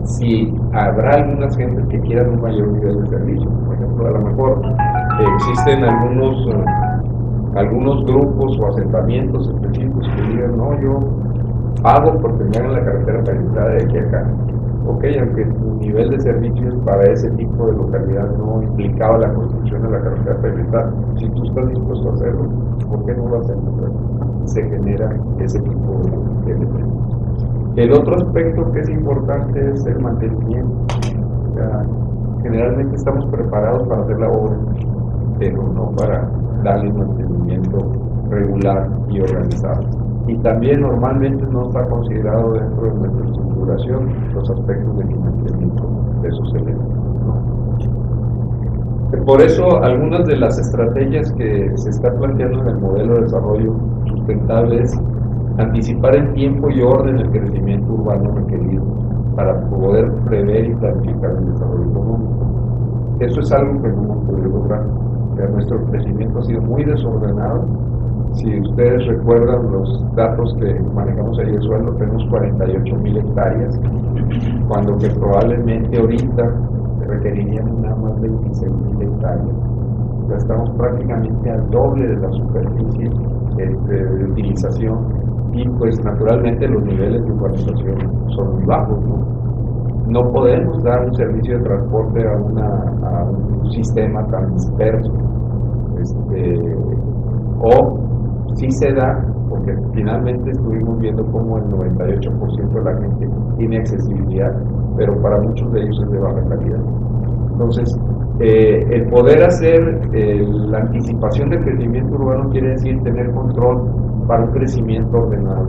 Si habrá algunas gentes que quieran un mayor nivel de servicio, por ejemplo, a lo mejor existen algunos grupos o asentamientos específicos que digan, no, yo pago por tener la carretera perimetral de aquí a acá. Ok, aunque tu nivel de servicios para ese tipo de localidad no implicaba la construcción de la carretera perimetral, si tú estás dispuesto a hacerlo, ¿por qué no lo hacemos? Se genera ese tipo de elementos. El otro aspecto que es importante es el mantenimiento. O sea, generalmente estamos preparados para hacer la obra, pero no para darle mantenimiento regular y organizado. Y también normalmente no está considerado dentro de nuestra estructuración los aspectos de financiamiento de esos elementos, ¿no? Por eso, algunas de las estrategias que se está planteando en el modelo de desarrollo sustentable es anticipar en tiempo y orden el crecimiento urbano requerido para poder prever y planificar el desarrollo económico. Eso es algo que no hemos podido lograr. Nuestro crecimiento ha sido muy desordenado. Si ustedes recuerdan los datos que manejamos ahí de suelo, tenemos 48,000 hectáreas, cuando que probablemente ahorita requeriríamos nada más 26,000 hectáreas. O sea, estamos prácticamente al doble de la superficie de utilización, y pues naturalmente los niveles de urbanización son muy bajos, ¿no? No podemos dar un servicio de transporte a un sistema tan disperso, o sí se da, porque finalmente estuvimos viendo cómo el 98% de la gente tiene accesibilidad, pero para muchos de ellos es de baja calidad. Entonces, el poder hacer la anticipación del crecimiento urbano quiere decir tener control para un crecimiento ordenado.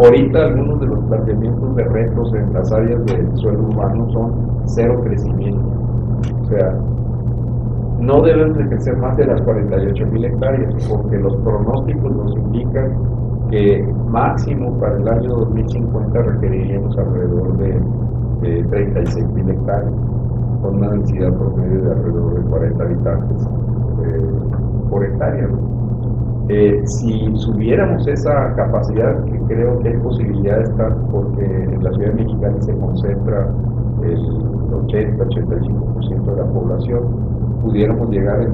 Ahorita algunos de los planteamientos de retos en las áreas del suelo urbano son cero crecimiento. O sea, no deben de crecer más de las 48,000 hectáreas, porque los pronósticos nos indican que máximo para el año 2050 requeriríamos alrededor de 36,000 hectáreas, con una densidad promedio de alrededor de 40 habitantes por hectárea, ¿no? Si subiéramos esa capacidad, que creo que hay posibilidad de estar, porque en la ciudad de Mexicali se concentra el 80-85% de la población, pudiéramos llegar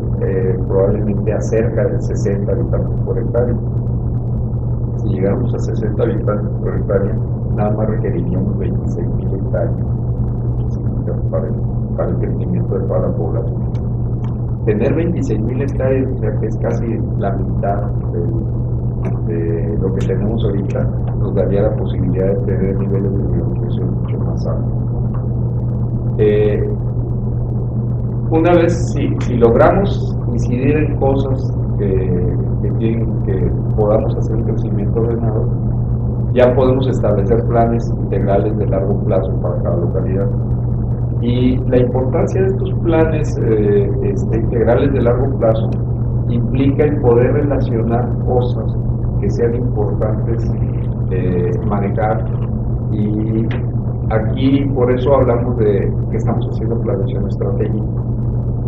probablemente a cerca de 60 habitantes por hectárea. Si llegáramos a 60 habitantes por hectárea, nada más requeriríamos 26,000 hectáreas para el crecimiento de toda la población. Tener 26,000 hectáreas, o sea que es casi la mitad de lo que tenemos ahorita, nos daría la posibilidad de tener niveles de urbanización mucho más altos. Una vez, si logramos incidir en cosas que podamos hacer un crecimiento ordenado, ya podemos establecer planes integrales de largo plazo para cada localidad. Y la importancia de estos planes integrales de largo plazo implica el poder relacionar cosas que sean importantes manejar. Y aquí por eso hablamos de que estamos haciendo planeación estratégica,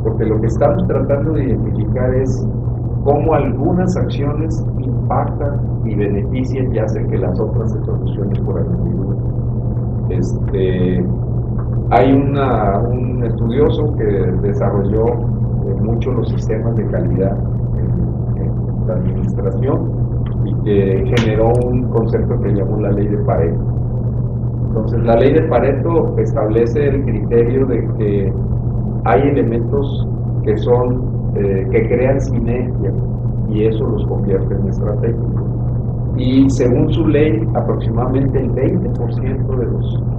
porque lo que estamos tratando de identificar es cómo algunas acciones impactan y benefician y hacen que las otras se solucionen por añadidura. Hay un estudioso que desarrolló mucho los sistemas de calidad en la administración y que generó un concepto que llamó la ley de Pareto. Entonces, la ley de Pareto establece el criterio de que hay elementos que que crean sinergia y eso los convierte en estratégicos. Y según su ley, aproximadamente el 20%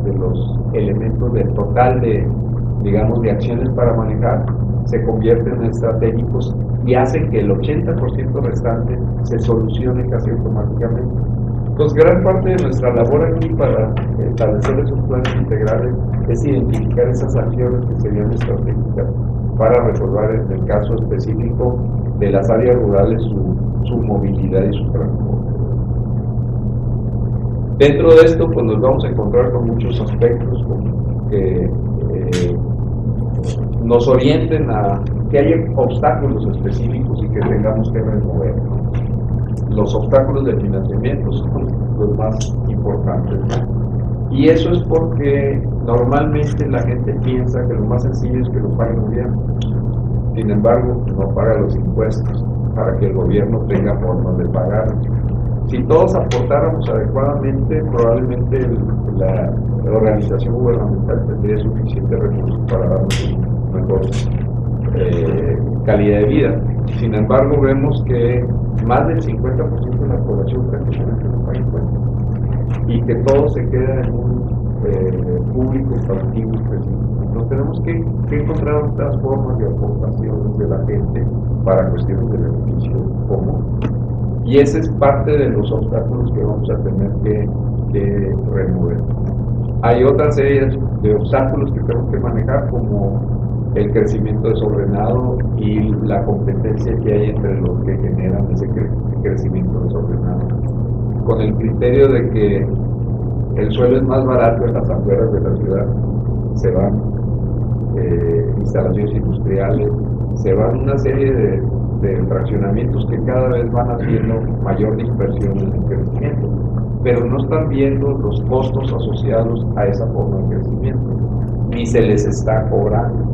de los elementos del total de acciones para manejar se convierten en estratégicos y hacen que el 80% restante se solucione casi automáticamente. Entonces, gran parte de nuestra labor aquí para establecer esos planes integrales es identificar esas acciones que serían estratégicas para resolver, en el caso específico de las áreas rurales, su movilidad y su transporte. Dentro de esto, pues nos vamos a encontrar con muchos aspectos que nos orienten a que haya obstáculos específicos y que tengamos que remover. Los obstáculos del financiamiento son los más importantes, ¿no? Y eso es porque normalmente la gente piensa que lo más sencillo es que lo pague el gobierno. Sin embargo, no paga los impuestos para que el gobierno tenga formas de pagar. Si todos aportáramos adecuadamente, probablemente la organización gubernamental tendría suficientes recursos para darnos una mejor calidad de vida. Sin embargo, vemos que más del 50% de la población prácticamente no paga impuestos y que todo se queda en un público cautivo específico. Entonces tenemos que encontrar otras formas de aportaciones de la gente para cuestiones de beneficio común. Y ese es parte de los obstáculos que vamos a tener que remover. Hay otra serie de obstáculos que tenemos que manejar, como el crecimiento desordenado y la competencia que hay entre los que generan ese crecimiento desordenado, con el criterio de que el suelo es más barato en las afueras de la ciudad. Se van instalaciones industriales, se van una serie de fraccionamientos que cada vez van haciendo mayor dispersión en el crecimiento, pero no están viendo los costos asociados a esa forma de crecimiento, ni se les está cobrando.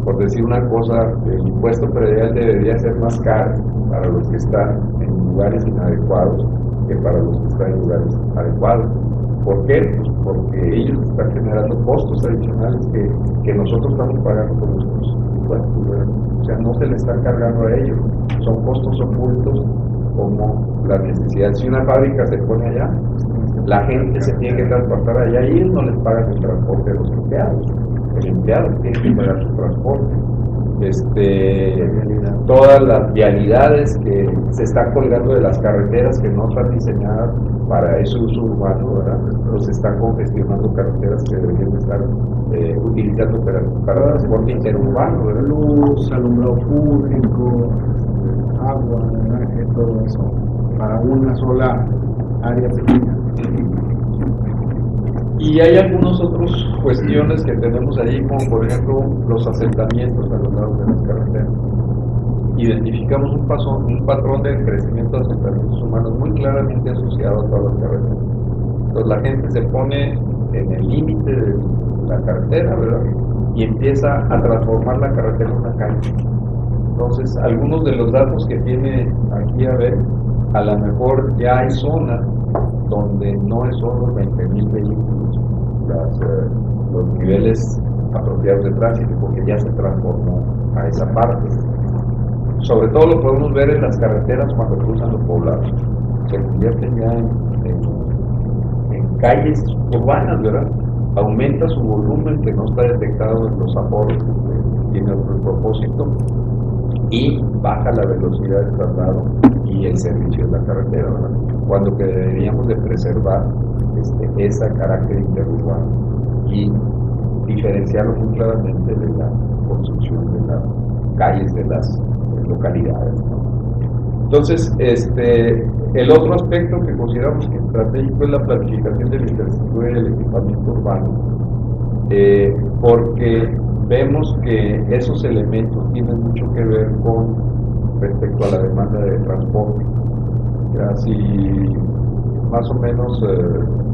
Por decir una cosa, el impuesto predial debería ser más caro para los que están en lugares inadecuados que para los que están en lugares adecuados. ¿Por qué? Pues porque ellos están generando costos adicionales que nosotros estamos pagando por nuestros impuestos, ¿verdad? O sea, no se le están cargando a ellos, son costos ocultos como la necesidad. Si una fábrica se pone allá, la gente se tiene que transportar allá y ellos no les pagan el transporte de los empleados. El empleado tiene que pagar su transporte. Todas las vialidades que se están colgando de las carreteras que no están diseñadas para ese uso urbano, ¿verdad? Pero se están congestionando carreteras que deberían estar utilizando para transporte interurbano, ¿verdad? Luz, alumbrado público, agua, drenaje, todo eso, para una sola área pequeña. Y hay algunas otras cuestiones que tenemos allí, como por ejemplo los asentamientos a los lados de las carreteras. Identificamos un patrón de crecimiento de asentamientos humanos muy claramente asociado a todas las carreteras. Entonces la gente se pone en el límite de la carretera, ¿verdad? Y empieza a transformar la carretera en una calle. Entonces, algunos de los datos que tiene aquí a ver, a lo mejor ya hay zonas donde no es solo 20,000 vehículos los niveles apropiados de tránsito, porque ya se transformó a esa parte. Sobre todo lo podemos ver en las carreteras cuando cruzan los poblados. Se convierten ya en calles urbanas, ¿verdad? Aumenta su volumen que no está detectado en los aforos, que tiene otro propósito, y baja la velocidad del traslado y el servicio de la carretera, ¿verdad? Cuando que deberíamos de preservar ese carácter interurbano y diferenciarlo muy claramente de la construcción de las calles de las localidades, ¿no? Entonces, el otro aspecto que consideramos que estratégico es la planificación de la infraestructura y el equipamiento urbano, porque vemos que esos elementos tienen mucho que ver con respecto a la demanda de transporte. Si más o menos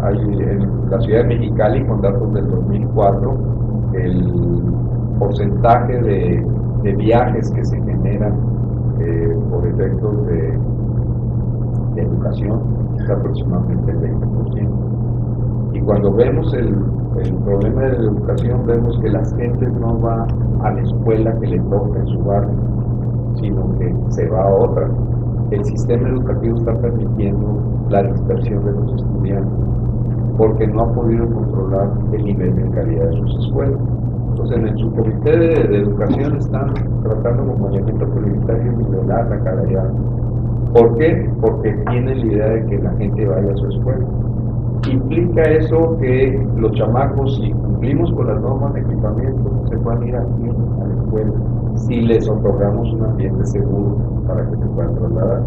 hay en la ciudad de Mexicali, con datos del 2004, el porcentaje de viajes que se generan por efectos de educación es aproximadamente el 20%. Y cuando vemos el problema de la educación, vemos que las gentes no van a la escuela que le toca en su barrio, sino que se va a otra. El sistema educativo está permitiendo la dispersión de los estudiantes porque no ha podido controlar el nivel de calidad de sus escuelas. Entonces, en su comité de educación están tratando como elemento prioritario nivelar la calidad. ¿Por qué? Porque tienen la idea de que la gente vaya a su escuela. Implica eso que los chamacos, si cumplimos con las normas de equipamiento, se puedan ir aquí a la escuela si les otorgamos un ambiente seguro para que se puedan trasladar.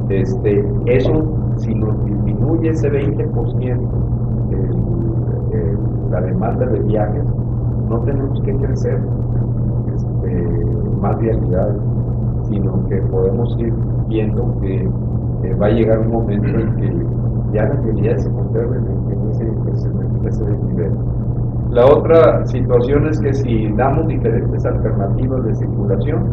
Eso, si nos disminuye ese 20% la demanda de viajes, no tenemos que crecer más vialidad, sino que podemos ir viendo que va a llegar un momento en que ya las vialidades se conserven en ese nivel. La otra situación es que si damos diferentes alternativas de circulación,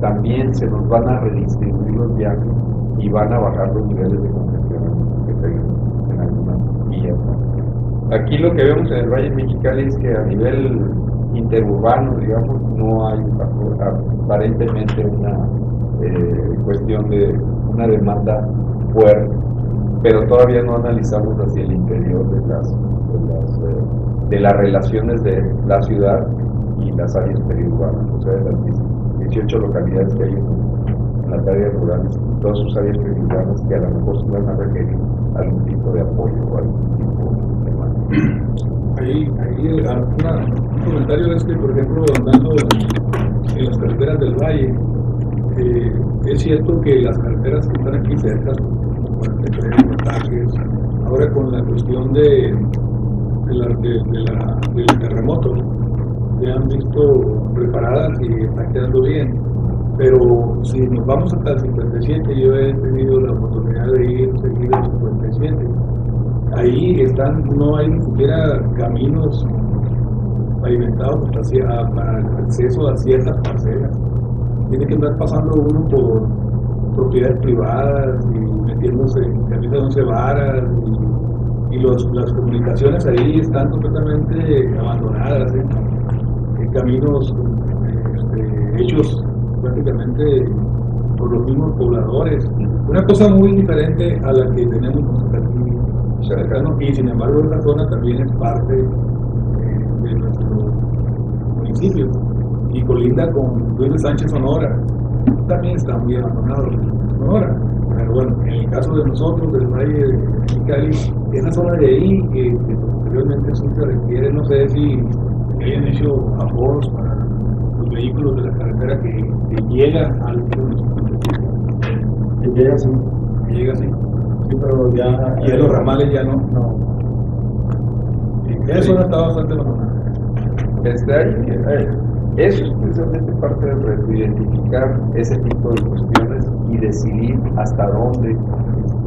también se nos van a redistribuir los viajes y van a bajar los niveles de congestión que tenemos en algunas vías, ¿no? Aquí lo que vemos en el Valle Mexicali es que a nivel interurbano, digamos, no hay aparentemente una cuestión de una demanda fuerte, pero todavía no analizamos hacia el interior de las relaciones de la ciudad y las áreas periurbanas, o sea, de las 18 localidades que hay en las áreas rurales, todas sus áreas periurbanas que a lo mejor se van a requerir algún tipo de apoyo o algún tipo de mano. Ahí un comentario es que, por ejemplo, andando en las carreteras del Valle, es cierto que las carreteras que están aquí cerca, como 43, Montajes, ahora con la cuestión del terremoto, se han visto preparadas y están quedando bien. Pero si nos vamos hasta el 57, yo he tenido la oportunidad de ir seguido al 57. Ahí no hay ni siquiera caminos pavimentados para el acceso a ciertas parcelas. Tiene que andar pasando uno por propiedades privadas y metiéndose en caminos de 11 varas y las comunicaciones ahí están completamente abandonadas, caminos hechos prácticamente por los mismos pobladores. Una cosa muy diferente a la que tenemos nosotros aquí cercanos, y sin embargo esta zona también es parte de nuestro municipio y colinda con Luis de Sánchez, Sonora. También está muy abandonado Sonora. Pero bueno, en el caso de nosotros, del Valle de Mexicali, esa zona de ahí, que posteriormente sí se requiere, no sé si hayan hecho aforos para los vehículos de la carretera que llegan al Que llega así. que llega así. Sí, pero ya. Y en los ramales ya no. No. Esa zona está bastante abandonada. Eso es precisamente parte del reto, identificar ese tipo de cuestiones y decidir hasta dónde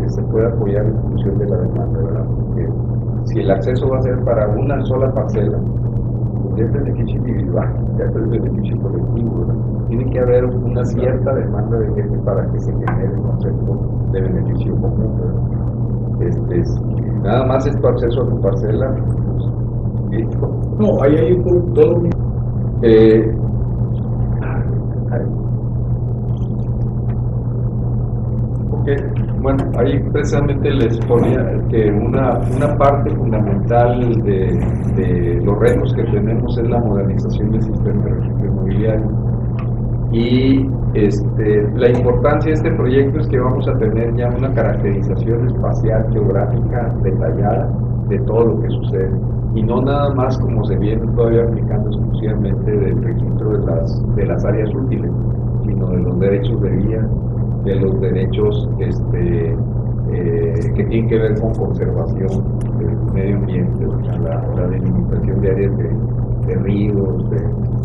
se puede apoyar en función de la demanda, ¿verdad? Porque si el acceso va a ser para una sola parcela, pues ya es beneficio individual, ya es beneficio colectivo, ¿verdad? Tiene que haber una cierta demanda de gente para que se genere el concepto de beneficio común, ¿verdad? Si nada más es tu acceso a tu parcela, pues, listo. No, ahí hay por todo. Bueno, ahí precisamente les ponía que una parte fundamental de los retos que tenemos es la modernización del sistema de registro inmobiliario. Y la importancia de este proyecto es que vamos a tener ya una caracterización espacial, geográfica, detallada de todo lo que sucede. Y no nada más como se viene todavía aplicando exclusivamente del registro de las áreas útiles, sino de los derechos de vía, de los derechos que tienen que ver con conservación del medio ambiente, la delimitación de áreas de ríos, de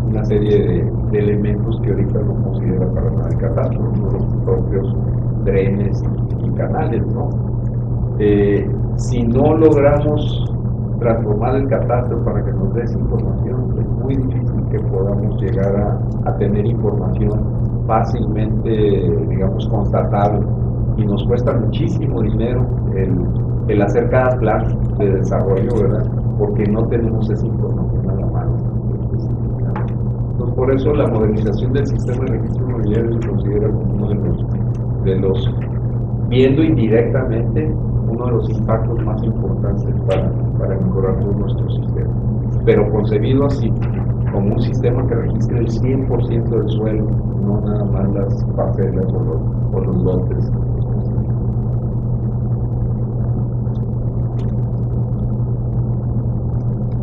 una serie de elementos que ahorita no considera para nada el catastro, los propios drenes y canales, ¿no? Si no logramos transformar el catastro para que nos dé esa información, es muy difícil que podamos llegar a tener información fácilmente, digamos, constatable, y nos cuesta muchísimo dinero el hacer cada plan de desarrollo, ¿verdad? Porque no tenemos esa información a la mano. Entonces, por eso la modernización del sistema de registro inmobiliario se considera como uno de los viendo indirectamente uno de los impactos más importantes para mejorar todo nuestro sistema, pero concebido así, como un sistema que registre el 100% del suelo, no nada más las parcelas o los lotes.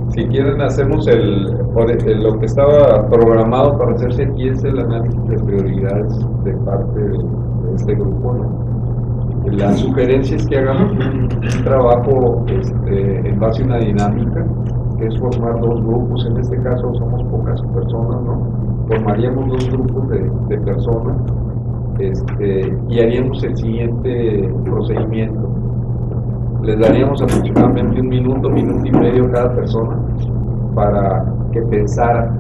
Si quieren, hacemos lo que estaba programado para hacerse aquí, es el análisis de prioridades de parte de este grupo, ¿no? La sugerencia es que hagamos un trabajo en base a una dinámica, que es formar dos grupos. En este caso somos pocas personas, ¿no? Formaríamos dos grupos de personas y haríamos el siguiente procedimiento. Les daríamos aproximadamente un minuto y medio a cada persona para que pensaran,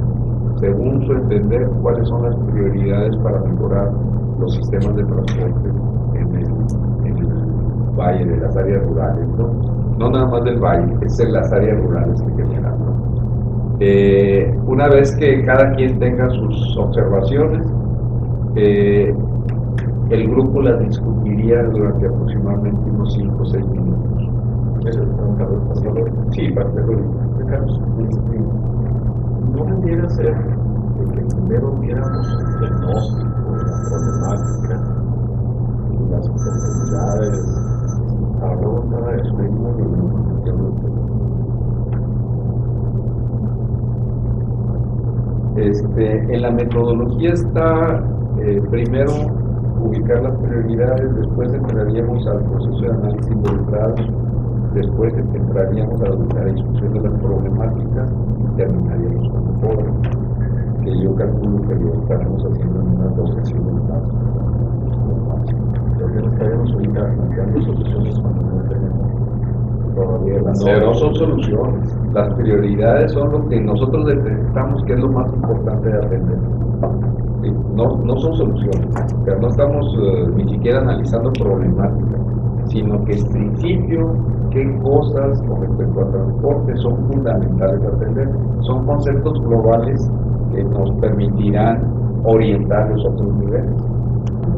según su entender, cuáles son las prioridades para mejorar los sistemas de transporte en el valle, de las áreas rurales, ¿no? No nada más del valle, es en las áreas rurales en general, ¿no? Una vez que cada quien tenga sus observaciones, el grupo las discutiría durante aproximadamente unos 5 o 6 minutos. Eso es un caso espacial. Sí, para hacerlo explicaros. No debiera ser que primero viéramos el diagnóstico, la problemática, las oportunidades. Hablamos nada de eso, en la metodología está primero ubicar las prioridades, después entraríamos al proceso de análisis involucrado después entraríamos a la discusión de las problemáticas y terminaríamos con el foro, que yo calculo que lo estaremos haciendo en unas 2 sesiones más. Entonces estaríamos ahorita planteando soluciones cuando no tenemos todavía las... No son soluciones, las prioridades son lo que nosotros detectamos que es lo más importante de atender. Sí, no son soluciones, pero no estamos ni siquiera analizando problemáticas, sino que en principio qué cosas con respecto al transporte son fundamentales de atender. Son conceptos globales que nos permitirán orientar los otros niveles.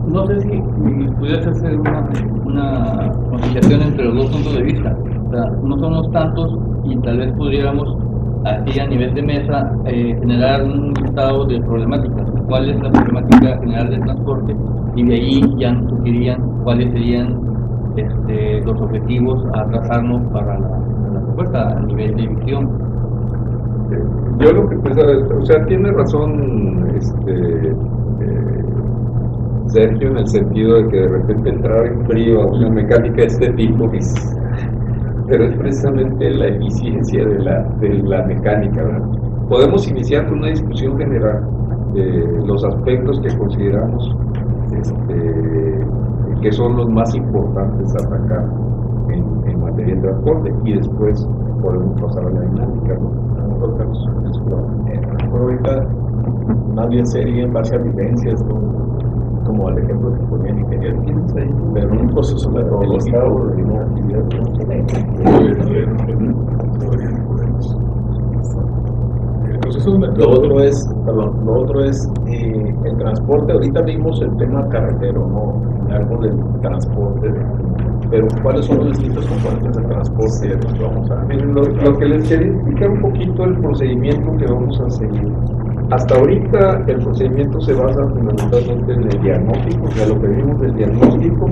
No sé si pudieras hacer una conciliación entre los dos puntos de vista. O sea, no somos tantos y tal vez podríamos, así a nivel de mesa, generar un listado de problemáticas. ¿Cuál es la problemática general del transporte? Y de ahí ya nos sugerirían cuáles serían los objetivos a trazarnos para la propuesta a nivel de visión. Yo lo que pensaba, o sea, tiene razón Sergio, en el sentido de que de repente entrar en frío a una mecánica de este tipo pero es precisamente la eficiencia de la mecánica, ¿verdad? Podemos iniciar con una discusión general de los aspectos que consideramos que son los más importantes a atacar en materia de transporte, y después podemos pasar a la dinámica, ¿no? Ahorita más bien sería en base a vivencias, ¿no? Como el ejemplo que ponía el ingeniero, pero en un proceso metodológico de una actividad. Lo otro es el transporte. Ahorita vimos el tema carretero, ¿no? Algo del transporte, pero ¿cuáles son los distintos componentes del transporte? Vamos a ver. Lo que les quería explicar un poquito el procedimiento que vamos a seguir. Hasta ahorita el procedimiento se basa fundamentalmente en el diagnóstico, o sea, lo que vimos del diagnóstico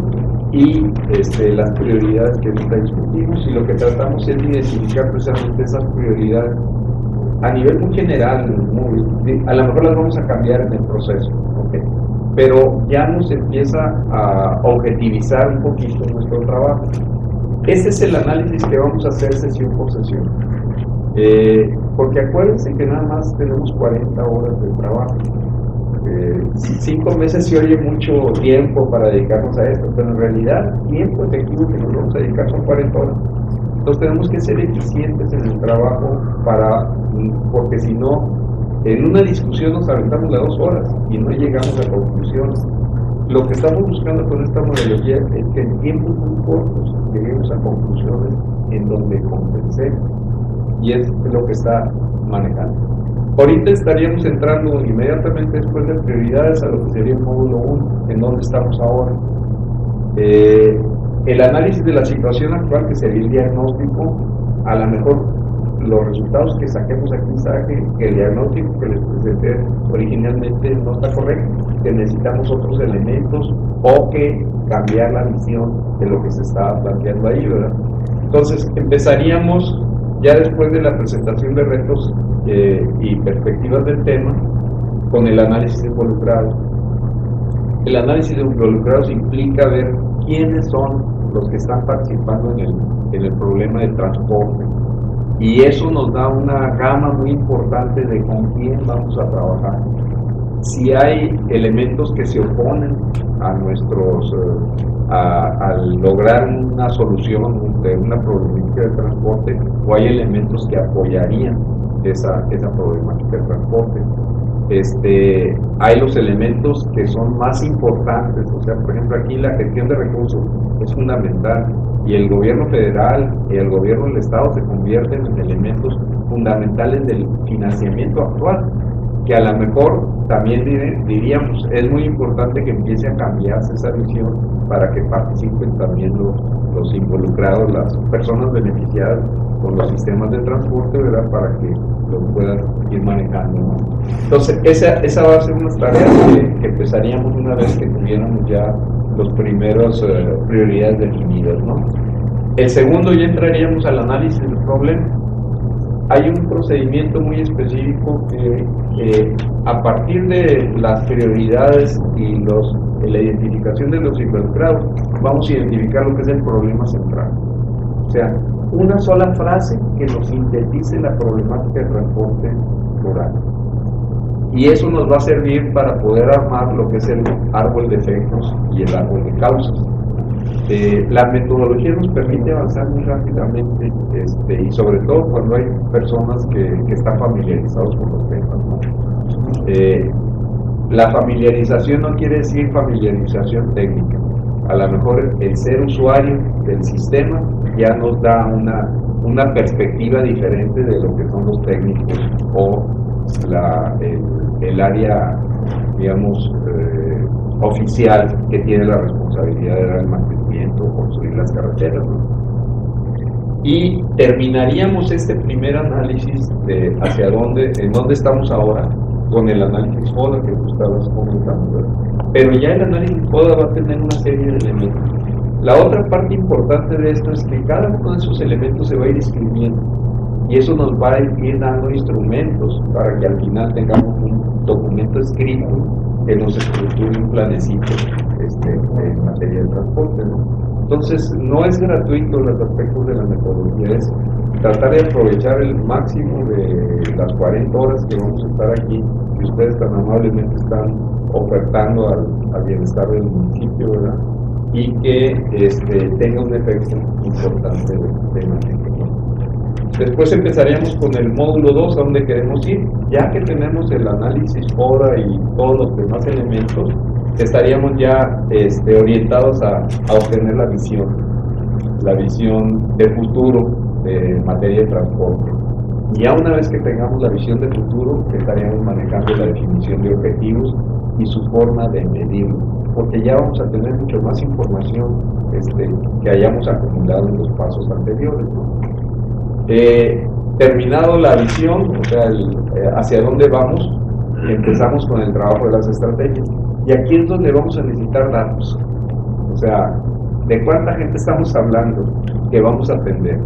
y las prioridades que ahorita discutimos, y lo que tratamos es de identificar precisamente esas prioridades a nivel muy general. A lo mejor las vamos a cambiar en el proceso, ¿okay? Pero ya nos empieza a objetivizar un poquito nuestro trabajo. Ese es el análisis que vamos a hacer sesión por sesión. Porque acuérdense que nada más tenemos 40 horas de trabajo. 5 meses se oye mucho tiempo para dedicarnos a esto, pero en realidad el tiempo efectivo que nos vamos a dedicar son 40 horas. Entonces tenemos que ser eficientes en el trabajo porque si no, en una discusión nos aventamos las 2 horas y no llegamos a conclusiones. Lo que estamos buscando con esta metodología es que en tiempos muy cortos lleguemos a conclusiones en donde compensemos, y es lo que está manejando. Ahorita estaríamos entrando inmediatamente después de prioridades a lo que sería el módulo 1, en donde estamos ahora. El análisis de la situación actual, que sería el diagnóstico, a lo mejor los resultados que saquemos aquí saben que el diagnóstico que les presenté originalmente no está correcto, que necesitamos otros elementos o que cambiar la visión de lo que se estaba planteando ahí, ¿verdad? Entonces empezaríamos ya después de la presentación de retos y perspectivas del tema con el análisis de involucrados. El análisis de involucrados implica ver quiénes son los que están participando en el problema del transporte, y eso nos da una gama muy importante de con quién vamos a trabajar. Si hay elementos que se oponen a al lograr una solución de una problemática de transporte, o hay elementos que apoyarían esa problemática de transporte. Hay los elementos que son más importantes, o sea, por ejemplo, aquí la gestión de recursos es fundamental, y el gobierno federal y el gobierno del estado se convierten en elementos fundamentales del financiamiento actual, que a lo mejor también diríamos es muy importante que empiece a cambiarse esa visión para que participen también los involucrados, las personas beneficiadas con los sistemas de transporte, ¿verdad? Para que lo puedan ir manejando, ¿no? Entonces esa va a ser una tarea que empezaríamos una vez que tuviéramos ya los primeros prioridades definidas, ¿no? El segundo, ya entraríamos al análisis del problema. Hay un procedimiento muy específico que a partir de las prioridades y la identificación de los involucrados, vamos a identificar lo que es el problema central. O sea, una sola frase que nos sintetice la problemática del transporte rural. Y eso nos va a servir para poder armar lo que es el árbol de efectos y el árbol de causas. La metodología nos permite avanzar muy rápidamente, y sobre todo cuando hay personas que están familiarizados con los temas, ¿no? La familiarización no quiere decir familiarización técnica. A lo mejor el ser usuario del sistema ya nos da una perspectiva diferente de lo que son los técnicos o el área, digamos, oficial que tiene la responsabilidad de dar el mantenimiento o construir las carreteras, ¿no? Y terminaríamos este primer análisis de en dónde estamos ahora con el análisis FODA que tú estabas comentando, ¿verdad? Pero ya el análisis FODA va a tener una serie de elementos. La otra parte importante de esto es que cada uno de esos elementos se va a ir escribiendo y eso nos va a ir dando instrumentos para que al final tengamos un documento escrito que nos estructure un planecito en materia de transporte, ¿no? Entonces, no es gratuito los aspectos de la metodología, es tratar de aprovechar el máximo de las 40 horas que vamos a estar aquí, que ustedes tan amablemente están ofertando al bienestar del municipio, ¿verdad? Y que tenga un efecto importante de mantenimiento. Después empezaríamos con el módulo 2, a donde queremos ir. Ya que tenemos el análisis FODA y todos los demás elementos, estaríamos ya orientados a obtener la visión de futuro de materia de transporte. Y ya una vez que tengamos la visión de futuro, estaríamos manejando la definición de objetivos y su forma de medirlo, porque ya vamos a tener mucho más información que hayamos acumulado en los pasos anteriores, ¿no? Terminado la visión, o sea, hacia dónde vamos, empezamos con el trabajo de las estrategias. Y aquí es donde vamos a necesitar datos. O sea, ¿de cuánta gente estamos hablando que vamos a atender?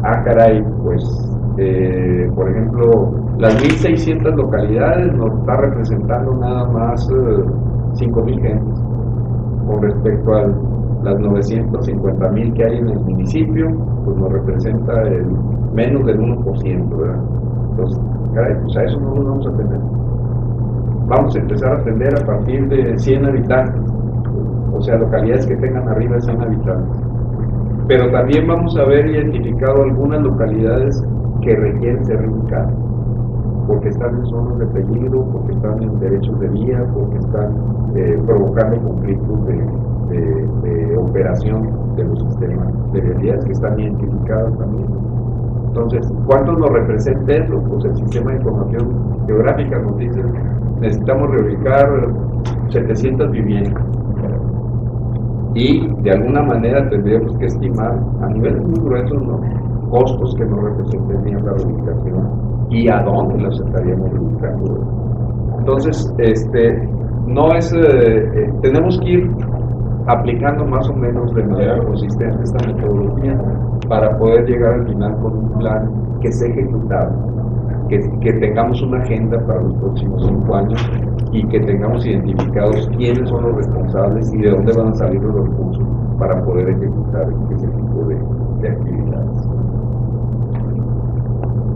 Ah, caray, pues, por ejemplo, las 1.600 localidades nos está representando nada más 5.000 gentes con respecto a las 950.000 que hay en el municipio, pues nos representa menos del 1%, ¿verdad? Entonces, caray, pues a eso no lo vamos a atender. Vamos a empezar a atender a partir de 100 habitantes, o sea, localidades que tengan arriba de 100 habitantes. Pero también vamos a haber identificado algunas localidades que requieren ser reubicadas, porque están en zonas de peligro, porque están en derechos de vía, porque están provocando conflictos de operación de los sistemas de vialidades que están identificados también. Entonces, ¿cuánto nos representa eso? Pues el sistema de información geográfica nos dice necesitamos reubicar 700 viviendas y de alguna manera tendríamos que estimar a niveles muy gruesos, ¿no?, costos que nos representarían la reubicación y a dónde las estaríamos reubicando. Entonces, no es tenemos que ir aplicando más o menos de manera consistente esta metodología para poder llegar al final con un plan que sea ejecutable, que tengamos una agenda para los próximos 5 años y que tengamos identificados quiénes son los responsables y de dónde van a salir los recursos para poder ejecutar ese tipo de actividades.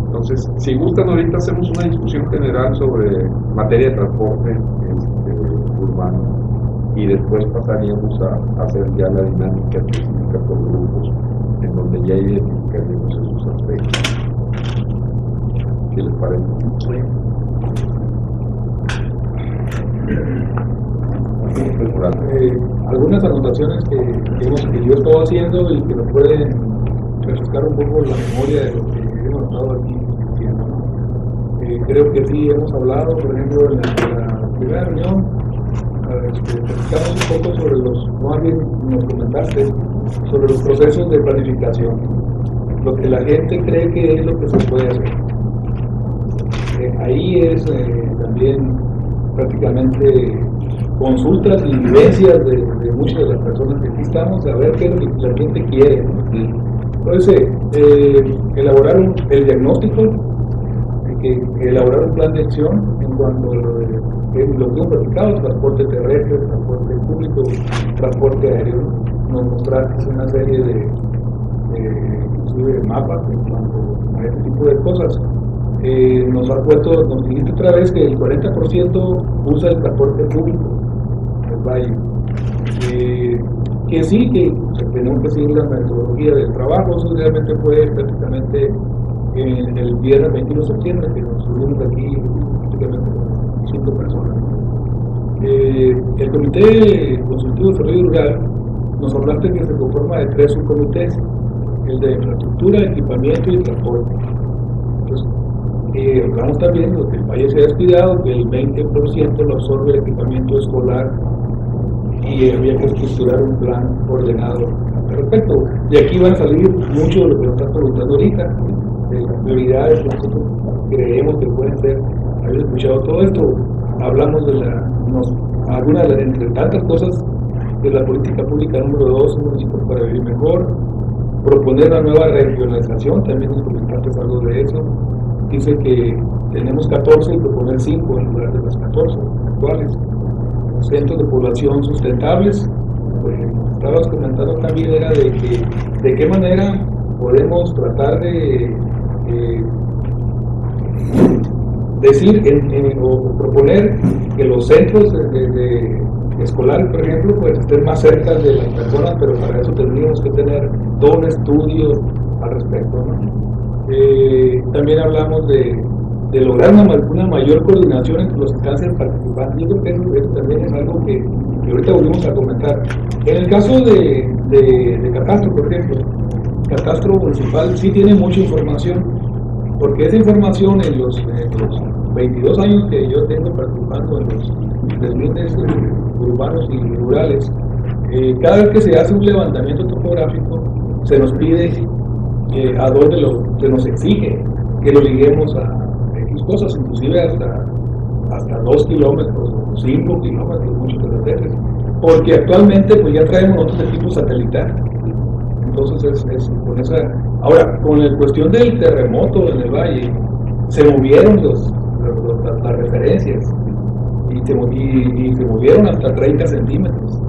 Entonces, si gustan, ahorita hacemos una discusión general sobre materia de transporte urbano y después pasaríamos a hacer ya la dinámica específica por grupos en donde ya identificaríamos esos aspectos. ¿Qué les parece? Algunas anotaciones que yo estoy haciendo y que nos pueden refrescar un poco la memoria de lo que hemos estado aquí discutiendo, ¿no? Creo que sí hemos hablado, por ejemplo, en la primera reunión, platicamos un poco sobre más bien nos comentaste, sobre los procesos de planificación, lo que la gente cree que es lo que se puede hacer. Ahí es también prácticamente consultas y vivencias de muchas de las personas que aquí estamos, a ver qué es lo que la gente quiere, ¿no? Entonces, elaborar el diagnóstico, elaborar un plan de acción en cuanto a lo que hemos platicado, transporte terrestre, transporte público, transporte aéreo, nos mostrar una serie inclusive mapas en cuanto a este tipo de cosas. Nos dijiste otra vez que el 40% usa el transporte público del valle. Que sí, que tenemos que seguir la metodología del trabajo. Eso realmente fue prácticamente el viernes 21 de septiembre, que nos subimos aquí prácticamente con 5 personas. El Comité Consultivo de Desarrollo Rural nos hablaste que se conforma de 3 subcomités: el de infraestructura, equipamiento y transporte. Entonces, hablamos también de que el valle se ha descuidado, que el 20% lo absorbe el equipamiento escolar y había que estructurar un plan ordenado al respecto. Y aquí van a salir mucho de lo que nos estás preguntando ahorita, de las prioridades que nosotros creemos que pueden ser. Habéis escuchado todo esto, hablamos de algunas de las, entre tantas cosas, de la política pública número 2, municipios para vivir mejor, proponer una nueva regionalización, también nos comentaste algo de eso. Dice que tenemos 14 y proponer 5 en lugar de las 14 actuales. Centros de población sustentables, pues, estabas comentando también, era de qué manera podemos tratar de decir o proponer que los centros escolares, por ejemplo, pues estén más cerca de las personas, pero para eso tendríamos que tener todo un estudio al respecto, ¿no? También hablamos de lograr una mayor coordinación entre los que están siendo participantes. Yo creo que eso también es algo que ahorita volvimos a comentar. En el caso de Catastro, por ejemplo, Catastro Municipal sí tiene mucha información, porque esa información en los 22 años que yo tengo participando en los deslindes urbanos y rurales, cada vez que se hace un levantamiento topográfico, se nos pide a dónde se nos exige que lo liguemos a X cosas, inclusive hasta 2 kilómetros o 5 kilómetros, muchas veces, porque actualmente pues ya traemos otros equipos satelitales. Entonces con esa. Ahora, con la cuestión del terremoto en el valle, se movieron las referencias y se movieron hasta 30 centímetros.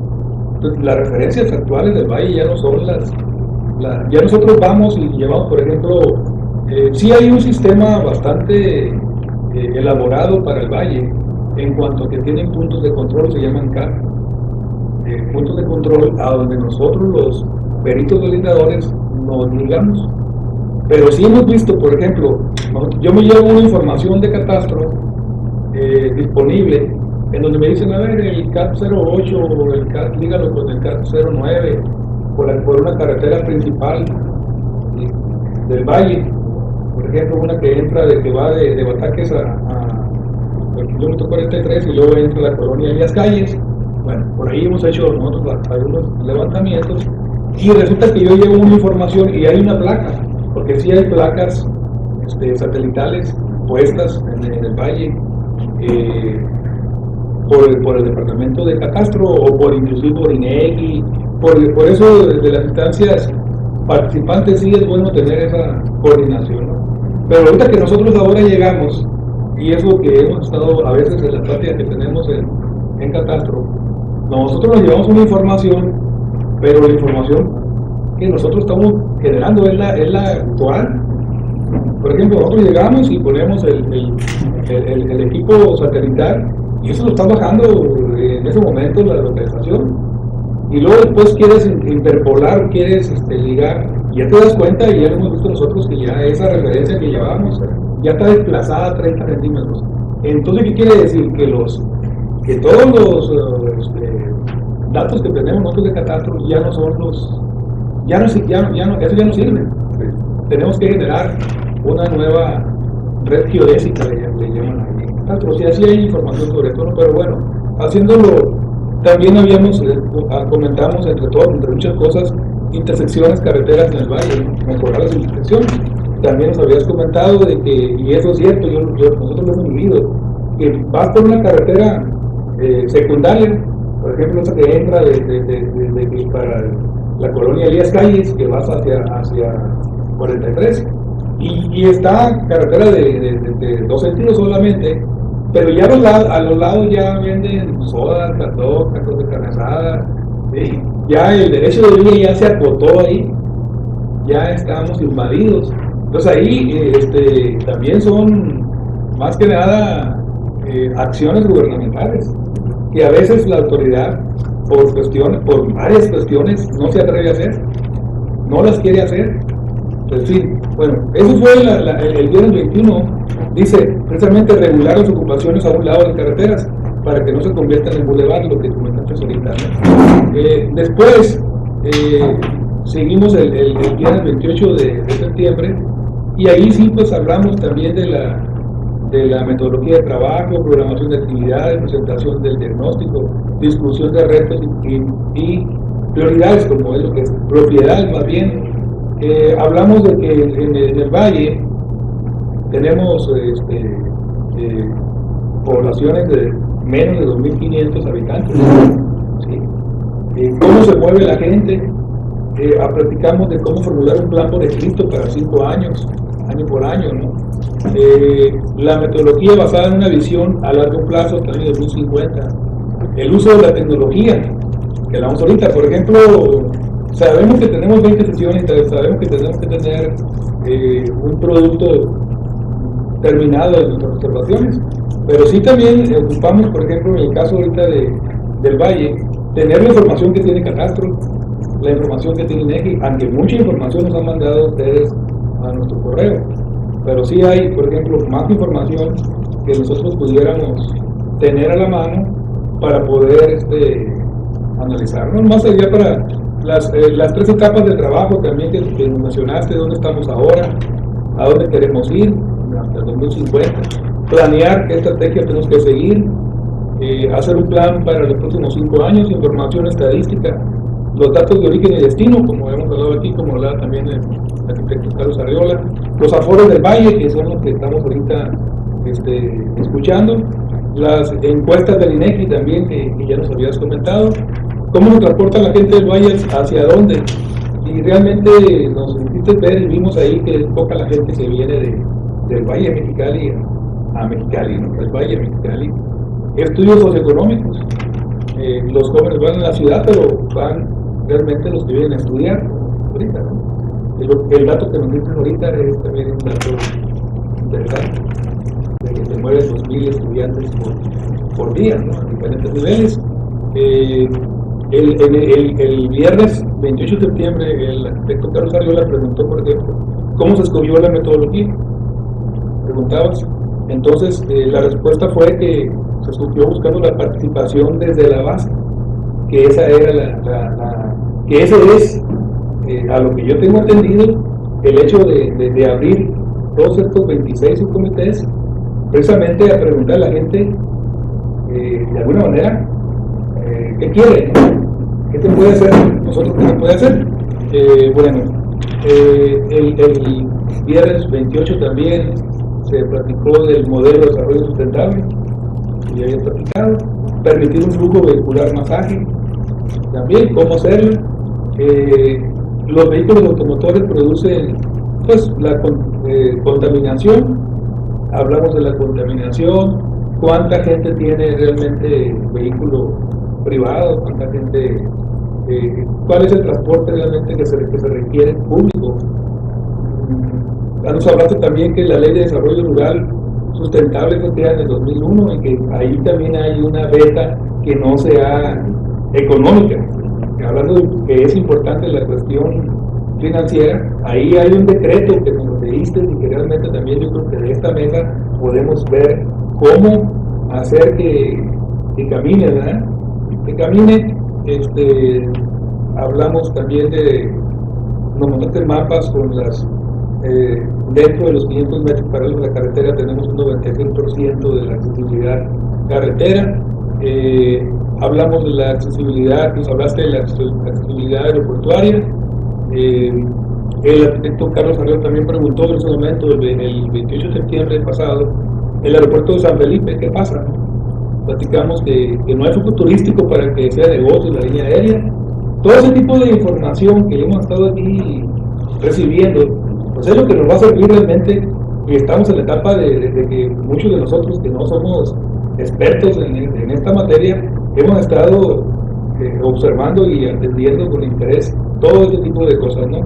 Entonces, las referencias actuales del valle ya no son ya nosotros vamos y llevamos, por ejemplo, sí hay un sistema bastante elaborado para el valle, en cuanto a que tienen puntos de control, se llaman CAR, puntos de control a donde nosotros los peritos delindadores nos ligamos. Pero sí hemos visto, por ejemplo, yo me llevo una información de catastro disponible, en donde me dicen, a ver, el CAT 08 o el CAT, lígalo con el CAT 09 por una carretera principal del valle, por ejemplo, una que va de Bataques al kilómetro 43 y luego entra a la colonia Elías Calles. Bueno, por ahí hemos hecho nosotros algunos levantamientos y resulta que yo llevo una información y hay una placa, porque sí hay placas satelitales puestas en el valle por el departamento de catastro o inclusive por INEGI. Por eso de las instancias participantes sí es bueno tener esa coordinación, ¿no? Pero ahorita que nosotros ahora llegamos, y es lo que hemos estado a veces en la plática que tenemos en catastro, nosotros nos llevamos una información, pero la información que nosotros estamos generando es la actual. Por ejemplo, nosotros llegamos y ponemos el equipo satelital y eso lo está bajando en ese momento la localización. Y luego después quieres interpolar, quieres ligar, y ya te das cuenta, y ya lo hemos visto nosotros, que ya esa referencia que llevábamos ya está desplazada a 30 centímetros. Entonces, ¿qué quiere decir? Que todos los datos que tenemos nosotros de catastro ya no son eso ya no sirve. Tenemos que generar una nueva red geodésica, le llaman ahí. Catastro, sí, así hay información sobre esto, ¿no? Pero bueno, haciéndolo. También comentamos entre muchas cosas, intersecciones, carreteras en el valle, mejorar las intersecciones. También nos habías comentado de que, y eso es cierto, nosotros lo hemos vivido, que vas por una carretera secundaria, por ejemplo, esa que entra para la colonia Elías Calles, que vas hacia 43, y está carretera de 2 sentidos solamente. Pero ya a los lados ya venden sodas, cartón, tacos de carne asada. Ya el derecho de vía ya se acotó ahí. ya estamos invadidos. Entonces ahí también son más que nada acciones gubernamentales que a veces la autoridad por varias cuestiones no se atreve a hacer, no las quiere hacer. En fin, bueno, eso fue el viernes 21, dice precisamente regular las ocupaciones a un lado de carreteras para que no se conviertan en bulevar, lo que comentaste ahorita, ¿no? Después seguimos el viernes 28 de septiembre y ahí sí pues hablamos también de la metodología de trabajo, programación de actividades, presentación del diagnóstico, discusión de retos y prioridades, como es lo que es propiedades más bien. Hablamos de que en el valle tenemos poblaciones de menos de 2.500 habitantes, ¿sí? Cómo se mueve la gente. Platicamos de cómo formular un plan por escrito para 5 años, año por año, ¿no? La metodología basada en una visión a largo plazo hasta el año 2050. El uso de la tecnología, que hablamos ahorita, por ejemplo, sabemos que tenemos 20 sesiones, sabemos que tenemos que tener un producto terminado de nuestras observaciones, pero sí también ocupamos, por ejemplo, en el caso ahorita del Valle, tener la información que tiene Catastro, la información que tiene INEGI, aunque mucha información nos han mandado ustedes a nuestro correo, pero sí hay, por ejemplo, más información que nosotros pudiéramos tener a la mano para poder analizarnos, más allá para las 3 etapas de trabajo también que nos mencionaste, dónde estamos ahora, a dónde queremos ir hasta el 2050, planear qué estrategia tenemos que seguir, hacer un plan para los próximos 5 años, información estadística, los datos de origen y destino, como hemos hablado aquí, como hablaba también el arquitecto Carlos Arriola, los aforos del valle, que son los que estamos ahorita escuchando, las encuestas del INEGI también, que ya nos habías comentado, cómo nos transporta la gente del valle, hacia dónde, y realmente nos hiciste ver y vimos ahí que poca la gente que viene del Valle de Mexicali a Mexicali, ¿no? El Valle de Mexicali. Estudios socioeconómicos, los jóvenes van a la ciudad, pero van realmente los que vienen a estudiar ahorita, ¿no? El dato que nos dicen ahorita es también un dato interesante, de que se mueven 2.000 estudiantes por día, ¿no? A diferentes niveles. El viernes 28 de septiembre, el arquitecto Carlos Arriola preguntó, por ejemplo, ¿cómo se escogió la metodología? Preguntabas. Entonces, la respuesta fue que se escogió buscando la participación desde la base, que esa era que ese es, a lo que yo tengo entendido, el hecho de abrir todos estos 26 subcomités, precisamente a preguntar a la gente, de alguna manera, ¿qué quiere? ¿Qué se puede hacer? ¿Nosotros qué se puede hacer? El viernes 28 también se platicó del modelo de desarrollo sustentable, que ya había platicado, permitir un flujo vehicular más ágil, también cómo hacerlo. Los vehículos automotores producen pues la contaminación, hablamos de la contaminación, cuánta gente tiene realmente vehículo privado, cuánta gente, cuál es el transporte realmente que se requiere público. Nos hablaste también que la ley de desarrollo rural sustentable fue creada en el 2001 y que ahí también hay una beta que no sea económica. Hablando de que es importante la cuestión financiera, ahí hay un decreto que nos leíste y que realmente también yo creo que de esta mesa podemos ver cómo hacer que camine, ¿verdad? Que camine. Hablamos también nos mostraste mapas con las dentro de los 500 metros paralelos de la carretera tenemos un 96% de la accesibilidad carretera. Hablamos de la accesibilidad, nos hablaste de la accesibilidad aeroportuaria. El arquitecto Carlos Arriola también preguntó en ese momento, el 28 de septiembre pasado, el aeropuerto de San Felipe, ¿qué pasa? Platicamos que no hay flujo turístico para que sea negocio la línea aérea. Todo ese tipo de información que hemos estado aquí recibiendo, pues es lo que nos va a servir realmente, y estamos en la etapa de que muchos de nosotros que no somos expertos en esta materia, hemos estado observando y atendiendo con interés todo ese tipo de cosas, ¿no?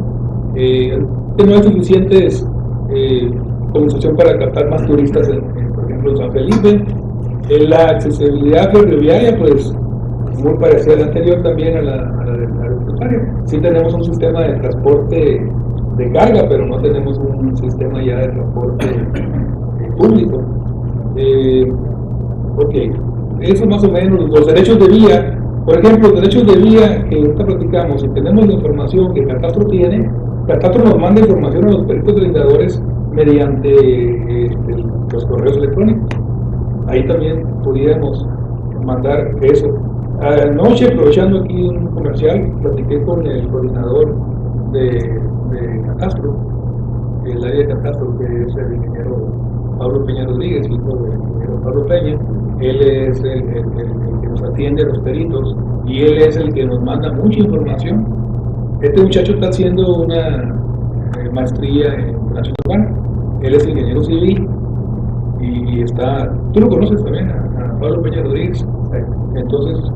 que no hay suficientes compensación para captar más turistas, por ejemplo, en San Felipe. La accesibilidad ferroviaria, pues, muy parecida a la anterior también a la del aeroportuario. Sí tenemos un sistema de transporte de carga, pero no tenemos un sistema ya de transporte público. Ok, eso más o menos. Los derechos de vía, por ejemplo, los derechos de vía que ahorita platicamos, si tenemos la información que Catastro tiene, Catastro nos manda información a los peritos brindadores mediante los correos electrónicos. Ahí también podríamos mandar eso. Anoche, aprovechando aquí un comercial, platiqué con el coordinador de Catastro, el área de Catastro, que es el ingeniero Pablo Peña Rodríguez, hijo del ingeniero Pablo Peña. Él es el que nos atiende a los peritos y él es el que nos manda mucha información. Este muchacho está haciendo una maestría en relación urbana. Él es ingeniero civil y está, tú lo conoces también, a Pablo Peña Rodríguez. Entonces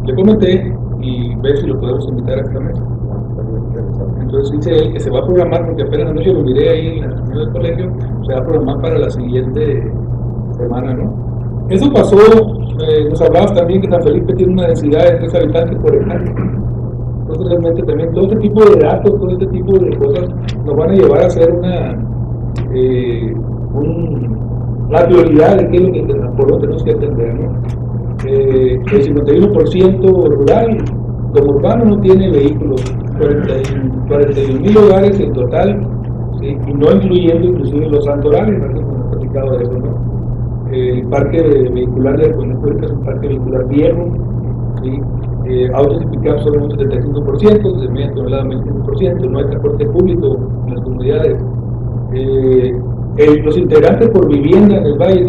le comenté y ver si lo podemos invitar a esta mesa. Entonces dice él que se va a programar, porque apenas anoche lo miré ahí en la reunión del colegio, se va a programar para la siguiente semana, ¿no? Eso pasó, nos hablabas también que San Felipe tiene una densidad de 3 habitantes por hectárea. Entonces realmente también todo este tipo de datos, todo este tipo de cosas nos van a llevar a hacer la prioridad de qué es lo que por lo tenemos que atender, ¿no? El 51% rural, como urbano, no tiene vehículos, 41,000 hogares en total, ¿sí? Y no incluyendo inclusive los santorales, ¿no? Hemos platicado de eso, ¿no? El parque vehicular de Acueducto es un parque vehicular viejo, ¿sí? Autos y pick-up son un 75%, de media tonelada un 25%, no hay transporte público en las comunidades. Los integrantes por vivienda en el valle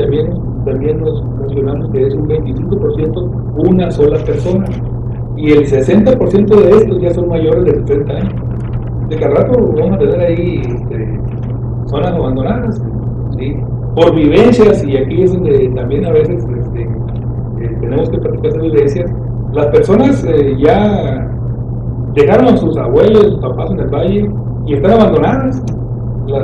también nos mencionamos que es un 25% una sola persona, y el 60% de estos ya son mayores de 60 años. De cada rato vamos a tener ahí zonas abandonadas, ¿sí? Por vivencias, y aquí es donde también a veces tenemos que practicar esas vivencias. Las personas ya dejaron a sus abuelos, sus papás en el valle y están abandonadas. Yo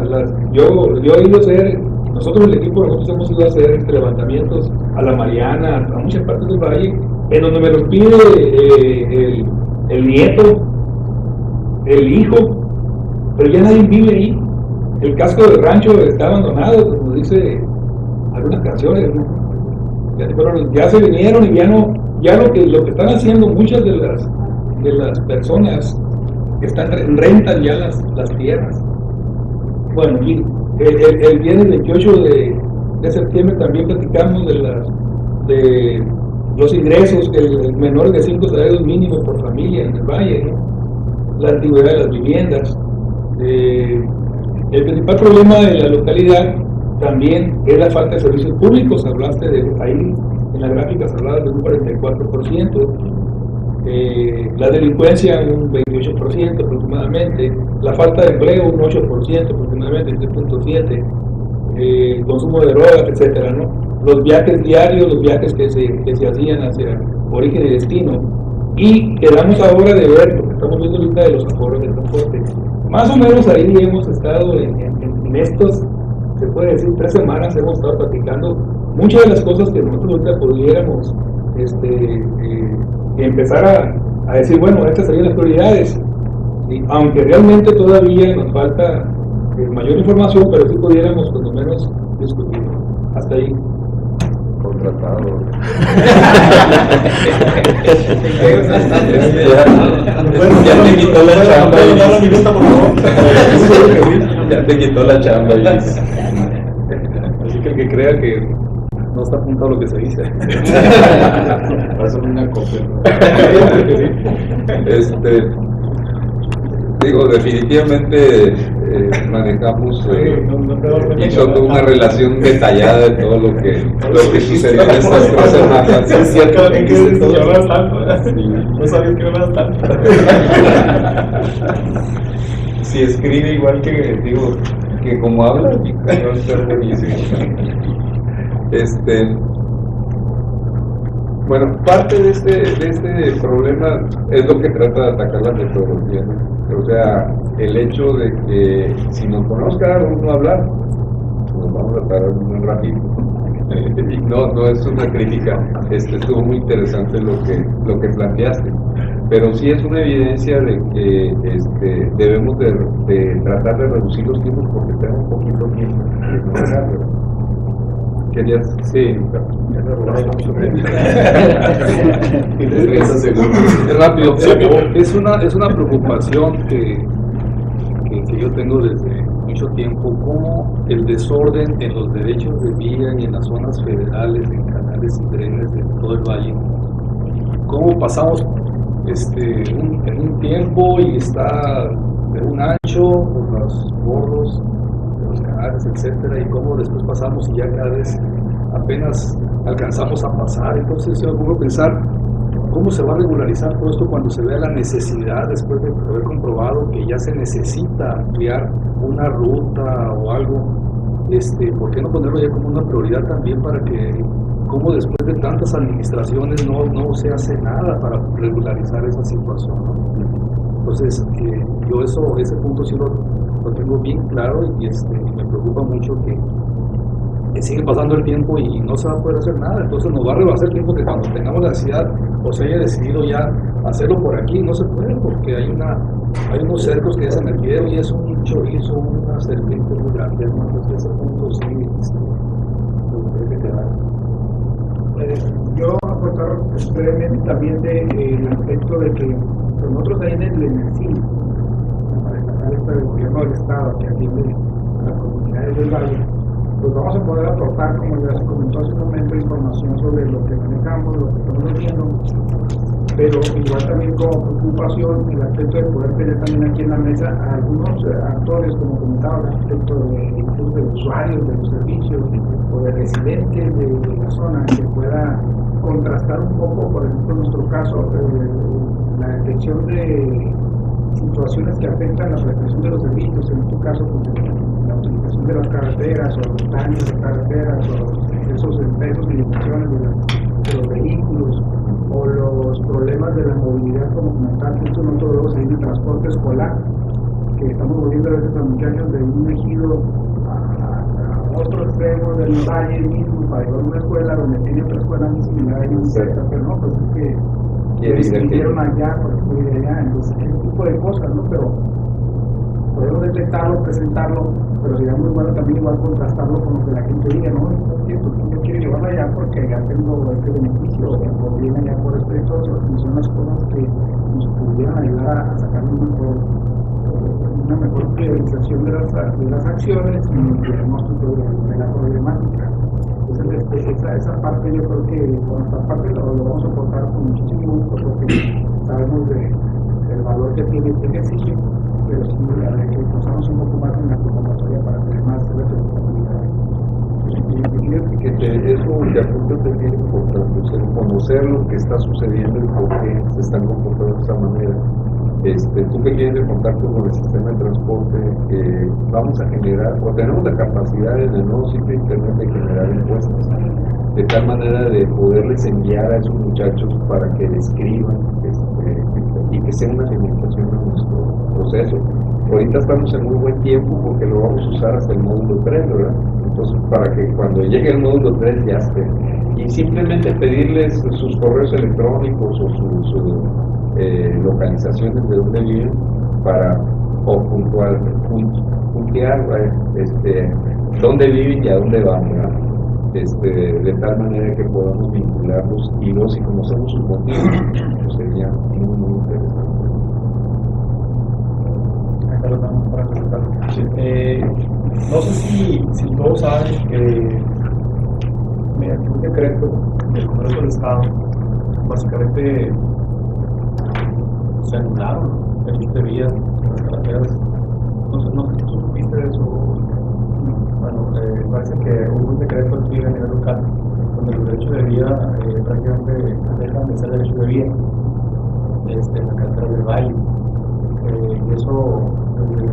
he ido a hacer, nosotros el equipo, nosotros hemos ido a hacer levantamientos a la Mariana, a muchas partes del valle, en donde me los pide el nieto, el hijo, pero ya nadie vive ahí. El casco del rancho está abandonado, como dice algunas canciones, ¿no? Ya se vinieron y ya lo que están haciendo muchas de las personas que rentan ya las tierras. Bueno, y el viernes 28 de septiembre también platicamos de los ingresos, el menor de 5 salarios mínimos por familia en el valle, ¿no? La antigüedad de las viviendas. El principal problema de la localidad también es la falta de servicios públicos. Hablaste ahí en las gráficas hablabas de un 44%, la delincuencia un 28% aproximadamente, la falta de empleo un 8% aproximadamente, 3.7%, consumo de drogas, etcétera, ¿no? Los viajes diarios, los viajes que se hacían hacia origen y destino, y quedamos ahora de ver lo que estamos viendo ahorita de los aforos de transporte. Más o menos ahí hemos estado en estos, se puede decir, 3 semanas hemos estado platicando muchas de las cosas que nosotros ahorita pudiéramos empezar a decir, bueno, estas serían las prioridades, ¿sí? Aunque realmente todavía nos falta mayor información, pero sí pudiéramos por lo menos discutir. Hasta ahí. Contratado. Ya te quitó la chamba. Ya te quitó la chamba. Así que el que crea que no está apuntado lo que se dice. Va a ser una copia. Digo, definitivamente manejamos hizo una relación detallada de todo lo que sucedió en estas 3 semanas. Es cierto que llevas tanto, no sabías que llevas tanto. Si escribe igual que como habla, va a ser buenísimo. Bueno, parte de este problema es lo que trata de atacar la metodología, ¿no? O sea, el hecho de que si nos ponemos cada uno a hablar, nos vamos a tardar muy rápido. Y no es una crítica, estuvo muy interesante lo que planteaste, pero sí es una evidencia de que debemos de tratar de reducir los tiempos porque tenemos un poquito tiempo de no. ¿Querías? Sí, es rápido. Es una preocupación que yo tengo desde mucho tiempo, como el desorden en los derechos de vía y en las zonas federales, en canales y drenes de todo el valle, cómo pasamos en un tiempo y está de un ancho por los bordos de los canales, etcétera, y cómo después pasamos y ya cada vez apenas alcanzamos a pasar. Entonces yo me pongo a pensar cómo se va a regularizar todo esto cuando se vea la necesidad, después de haber comprobado que ya se necesita ampliar una ruta o algo. ¿Por qué no ponerlo ya como una prioridad también para que, como después de tantas administraciones no se hace nada para regularizar esa situación, ¿no? Entonces, yo ese punto sí lo tengo bien claro y me preocupa mucho que sigue pasando el tiempo y no se va a poder hacer nada. Entonces nos va a rebasar el tiempo que cuando tengamos la necesidad o se haya decidido ya hacerlo por aquí, no se puede porque hay unos cercos que ya se metieron y es un chorizo, una serpiente muy grande, ¿no? Entonces ese punto sí tiene que quedar. Yo aportar brevemente también del aspecto de que nosotros ahí en el ENERCIL, el gobierno del Estado que atiende a las comunidades del valle, pues vamos a poder aportar, como ya se comentó hace un momento, información sobre lo que manejamos, lo que estamos haciendo, pero igual también como preocupación el aspecto de poder tener también aquí en la mesa a algunos actores, como comentaba, el aspecto de usuarios de los servicios o de residentes de la zona, que pueda contrastar un poco, por ejemplo, en nuestro caso, la detección de situaciones que afectan la prestación de los servicios, en tu caso, pues, la utilización de las carreteras o los daños de carreteras o esos excesos y limitaciones de los vehículos o los problemas de la movilidad, como comentaste, esto nosotros vemos ahí en el transporte escolar, que estamos moviendo a veces a muchachos de un ejido a otro extremo del valle mismo para llevar a una escuela donde tiene otra escuela muy similar y muy cerca, pero no, pues es que decidieron allá, por ejemplo, de allá, entonces ese tipo de cosas, ¿no? Pero podemos detectarlo, presentarlo, pero sería muy bueno también igual contrastarlo con lo que la gente diga, ¿no? Yo quiero llevarla allá porque ya tengo este beneficio, o bien allá por este otro, y son las cosas que nos pudieran ayudar a sacar una mejor priorización de las acciones y el diagnóstico de la problemática. Entonces, esa parte yo creo que por nuestra parte lo vamos a aportar con muchísimo gusto porque sabemos del valor que tiene este ejercicio, pero sí la que usamos un poco más en la convocatoria para tener más responsabilidad. Y fíjate que eso que apuntas es bien importante, o sea, conocer lo que está sucediendo y por qué se están comportando de esa manera. Tú que tienes el contacto con el sistema de transporte, vamos a generar, o tenemos la capacidad en el nuevo sitio de internet de generar encuestas, de tal manera de poderles enviar a esos muchachos para que describan y que sea una alimentación de nuestro proceso. Ahorita estamos en muy buen tiempo porque lo vamos a usar hasta el módulo 3, ¿verdad? Entonces, para que cuando llegue el módulo 3 ya esté. Y simplemente pedirles sus correos electrónicos o sus localizaciones de dónde viven para puntear dónde viven y a dónde van, ¿verdad? De tal manera que podamos vincularlos y si conocemos sus motivos, pues sería muy interesante. Acá lo damos para presentar. No sé si todos saben que mediante un decreto del Congreso del Estado, básicamente se anularon derechos de vías en las carreteras. No sé si tú supiste de eso. Bueno, parece que hubo un decreto aquí a nivel local donde los derechos de vía prácticamente dejan de ser derechos de vía en la carretera del valle. Y eso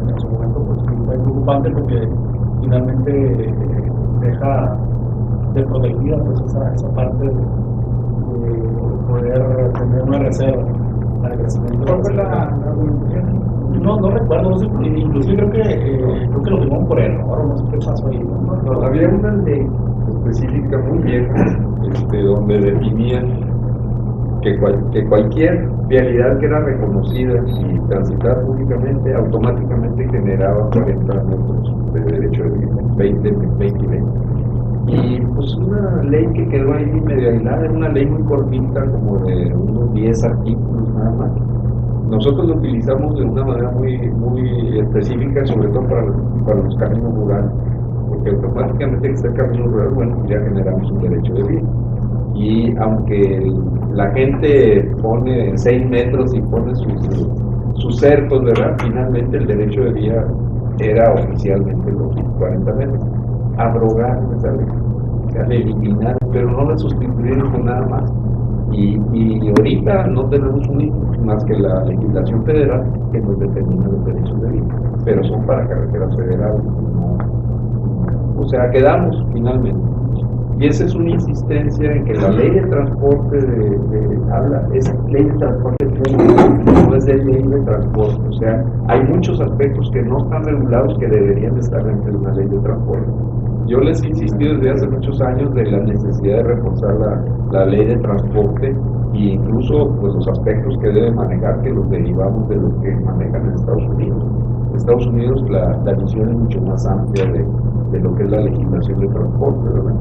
en su momento pues, es preocupante porque finalmente deja desprotegida pues, esa parte poder tener una reserva para el crecimiento. ¿Cuál fue la argumentación? No recuerdo, no sé, inclusive creo que lo firmaron por error, o no sé qué pasó ahí. No, había una ley específica muy vieja donde definían que cualquier vialidad que era reconocida y transitada públicamente automáticamente generaba 40 metros de derecho de vía, 20 y 20. Y pues una ley que quedó ahí medio aislada, era una ley muy cortita, como de unos 10 artículos nada más. Nosotros lo utilizamos de una manera muy específica, sobre todo para los caminos rurales, porque automáticamente que está el camino rural, bueno, ya generamos un derecho de vía. Y aunque la gente pone 6 metros y pone sus cercos, ¿verdad? Finalmente el derecho de vía era oficialmente los 40 metros. Abrogar esa ley, o sea, eliminar, pero no la sustituyeron con nada más. Y ahorita no tenemos más que la legislación federal que nos determina los derechos de vía, pero son para carreteras federales, ¿no? O sea, quedamos finalmente. Y esa es una insistencia en que la ley de transporte es ley de transporte público, no es de ley de transporte. O sea, hay muchos aspectos que no están regulados que deberían estar dentro de una ley de transporte. Yo les he insistido desde hace muchos años de la necesidad de reforzar la ley de transporte e incluso pues, los aspectos que debe manejar, que los derivamos de lo que manejan en Estados Unidos. En Estados Unidos la visión es mucho más amplia de lo que es la legislación de transporte, ¿verdad?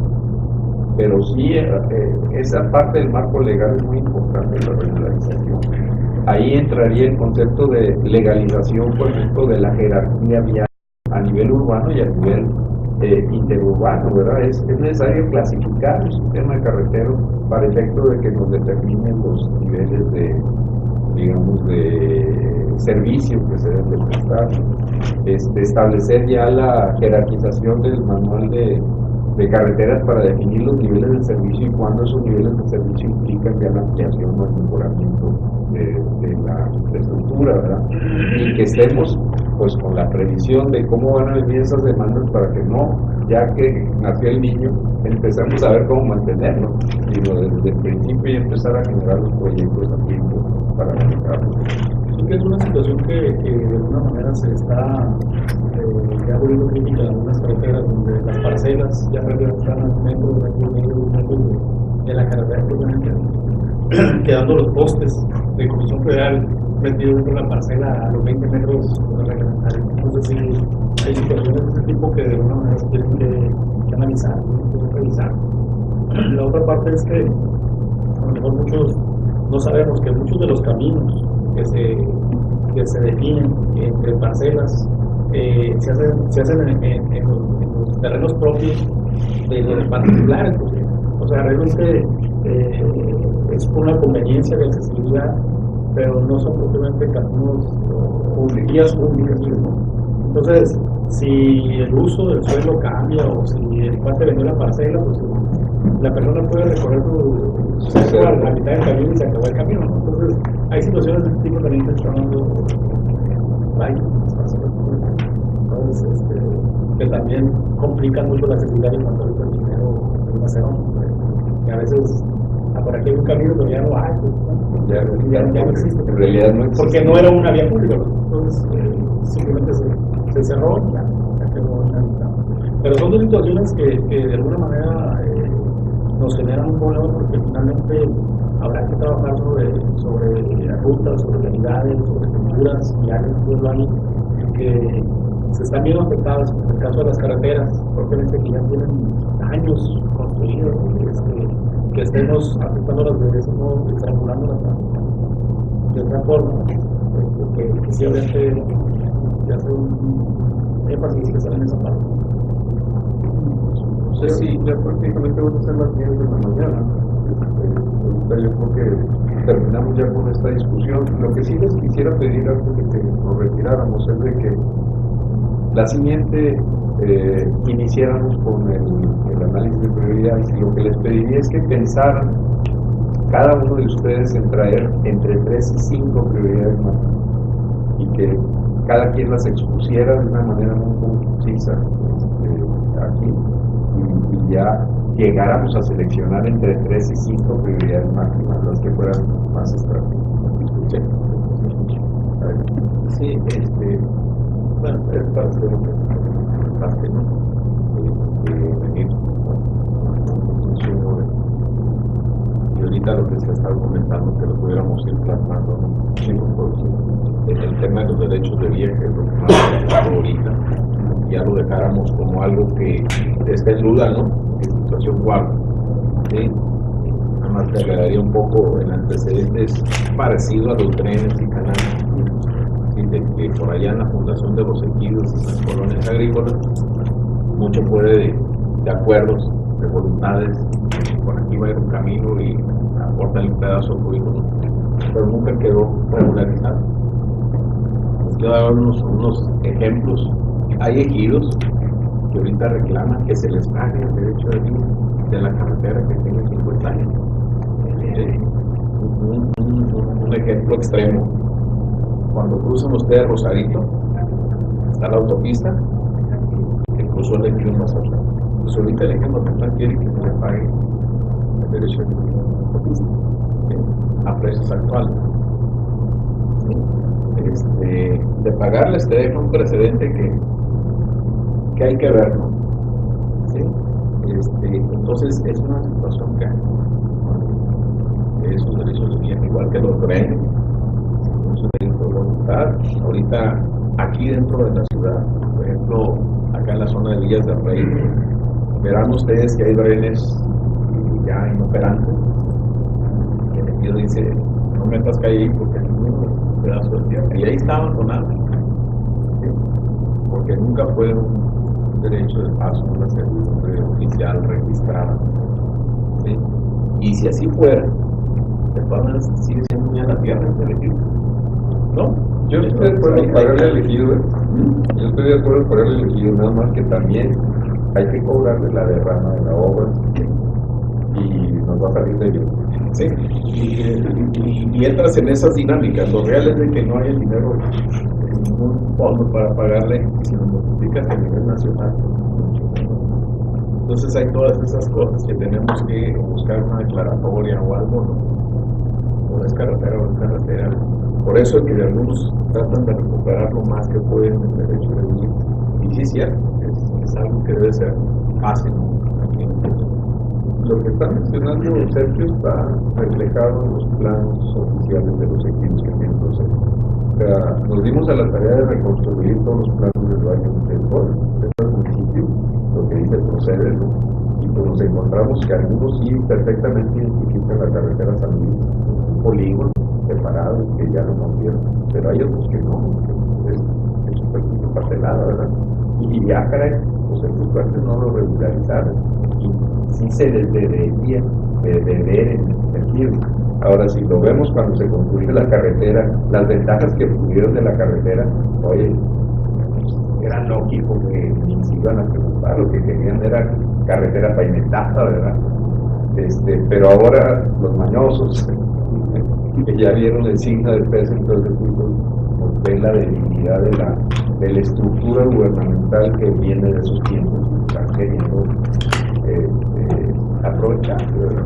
Pero sí, esa parte del marco legal es muy importante, la regularización. Ahí entraría el concepto de legalización, por ejemplo, de la jerarquía vial a nivel urbano y a nivel interurbano, ¿verdad? Es necesario clasificar el sistema de carreteros para efecto de que nos determinen los niveles de, digamos, de servicio que se deben de prestar. Establecer ya la jerarquización del manual de carreteras para definir los niveles de servicio y cuándo esos niveles de servicio implican ya la ampliación o el mejoramiento de la infraestructura, ¿verdad? Y que estemos pues con la previsión de cómo van a venir esas demandas para que no, ya que nació el niño, empezamos a ver cómo mantenerlo, digo, desde el principio y empezar a generar los proyectos a tiempo para manejarlo. Sí que es una situación que de alguna manera se está ya volviendo crítica en algunas carreteras donde las parcelas ya prácticamente están a un metro de la carretera, quedando los postes de Comisión Federal metidos dentro de la parcela a los 20 metros reglamentarios. Entonces sí, hay situaciones de ese tipo que de alguna manera se tienen que analizar, que revisar. La otra parte es que a lo mejor muchos no sabemos que muchos de los caminos que se definen entre parcelas se hacen en los terrenos propios de los particulares, porque, o sea, realmente es por una conveniencia de accesibilidad, pero no son propiamente caminos o vías públicas, ¿no? Entonces, si el uso del suelo cambia o si el cuate vendió la parcela, pues la persona puede recorrer su cerco a la mitad del camino y se acabó el camino, ¿no? Entonces, hay situaciones de este tipo también que están dando entonces, que también complican mucho la accesibilidad en cuanto al dinero del macedón, que a veces por aquí hay un camino pero ya no hay, ya no existe, en realidad no existe, porque no era una vía pública, entonces simplemente se cerró y ya quedó inhabilitado. Pero son dos situaciones que de alguna manera nos generan un problema, porque finalmente habrá que trabajar sobre rutas, sobre realidades, sobre estructuras y áreas urbanas que se están viendo afectadas. En el caso de las carreteras, propiamente que ya tienen años construidas, que estemos afectándolas de ese modo, estrangulándolas de otra forma, que sí obviamente ya hace un énfasis que sale en esa parte. No sé si ya prácticamente van a ser las 10 de la mañana. Yo creo que terminamos ya con esta discusión. Lo que sí les quisiera pedir antes de que nos retiráramos es de que la siguiente iniciáramos con el análisis de prioridades, y lo que les pediría es que pensaran cada uno de ustedes en traer entre 3 y 5 prioridades más, y que cada quien las expusiera de una manera muy concisa aquí, y ya llegáramos a seleccionar entre 3 y 5 prioridades máximas, las que fueran más estratégicas. Sí, bueno, es parte de lo que parte, ¿no? Venir y ahorita lo que se está comentando que lo pudiéramos ir plasmando, ¿no? Sí, en el tema de los derechos de vía, que es lo que más ahorita, ya lo dejáramos como algo que está en duda, ¿no? En situación cuarta, ¿sí? Nada más que agregaría un poco el antecedente parecido a los trenes y canales, ¿sí? De que por allá en la fundación de los ejidos, en las colonias agrícolas, mucho fue de acuerdos, de voluntades, por aquí va a ir un camino y aportan un pedazo de currículum, pero nunca quedó regularizado. Les quiero dar unos ejemplos. Hay ejidos que ahorita reclaman que se les pague el derecho de vía de la carretera que tiene 50 años. Un ejemplo extremo. Cuando cruzan ustedes Rosarito, está la autopista que cruzó el ejido Mazatlán. Pues ahorita el ejido Mazatlán quiere que se le pague el derecho de vía de la autopista a precios actuales. De pagarles te deja un precedente que hay que ver, ¿no? ¿Sí? Entonces es una situación que esos derechos de vía, igual que los trenes, es un derecho de voluntad. Ahorita aquí dentro de la ciudad, por ejemplo, acá en la zona de Villas del Rey, verán ustedes que hay trenes ya inoperantes. El ejido dice, no metas calle ahí porque es un pedazo de tierra. Y ahí está abandonado, ¿sí? Porque nunca fue un derecho de paso, una servidumbre oficial registrada, ¿sí? Y si así fuera, de todas maneras sigue siendo ya la tierra del ejido, ¿no? Yo estoy de acuerdo en pagarle al ejido, yo estoy de acuerdo en pagarle al ejido, nada más que también hay que cobrarle la derrama de la obra y nos va a salir de ello. Sí, y entras en esas dinámicas. Lo real es de que no hay el dinero en ningún fondo para pagarle, y si lo multiplicas a nivel nacional, entonces hay todas esas cosas que tenemos que buscar una declaratoria o algo, ¿no? O es carretera o es carretera. Por eso es que algunos tratan de recuperar lo más que pueden el derecho de vía. Y sí, es cierto, es algo que debe ser fácil, ¿no? Aquí en el Lo que está mencionando Sergio está reflejado en los planos oficiales de los equipos que tienen proceso. O sea, nos dimos a la tarea de reconstruir todos los planos del Valle del Sol, del municipio, lo que dice procede, ¿no? Y pues nos encontramos que algunos sí perfectamente identifican la carretera San Luis, un polígono separado que ya lo convierten, pero hay otros que no, que es superficie parcelada, ¿verdad? Y ya, caray, pues estos partes no lo regularizaron. Y sí se les debería de ver en el sentido. Ahora, si lo vemos cuando se construye la carretera, las ventajas que pudieron de la carretera, oye, pues, era lógico que ni se iban a preocupar, lo que querían era carretera pavimentada, ¿verdad? Pero ahora los mañosos, que ya vieron el signo del peso en todo el fútbol, nos ven la debilidad de la estructura gubernamental que viene de esos tiempos, están queriendo aprovechar, ¿verdad?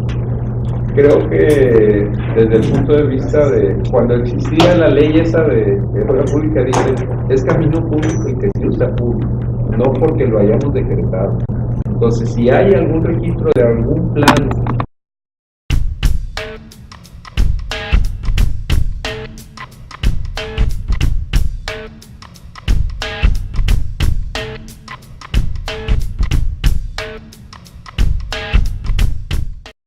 Creo que desde el punto de vista de cuando existía la ley esa de obra pública, dice, es camino público el que se usa público, no porque lo hayamos decretado. Entonces, si hay algún registro de algún plan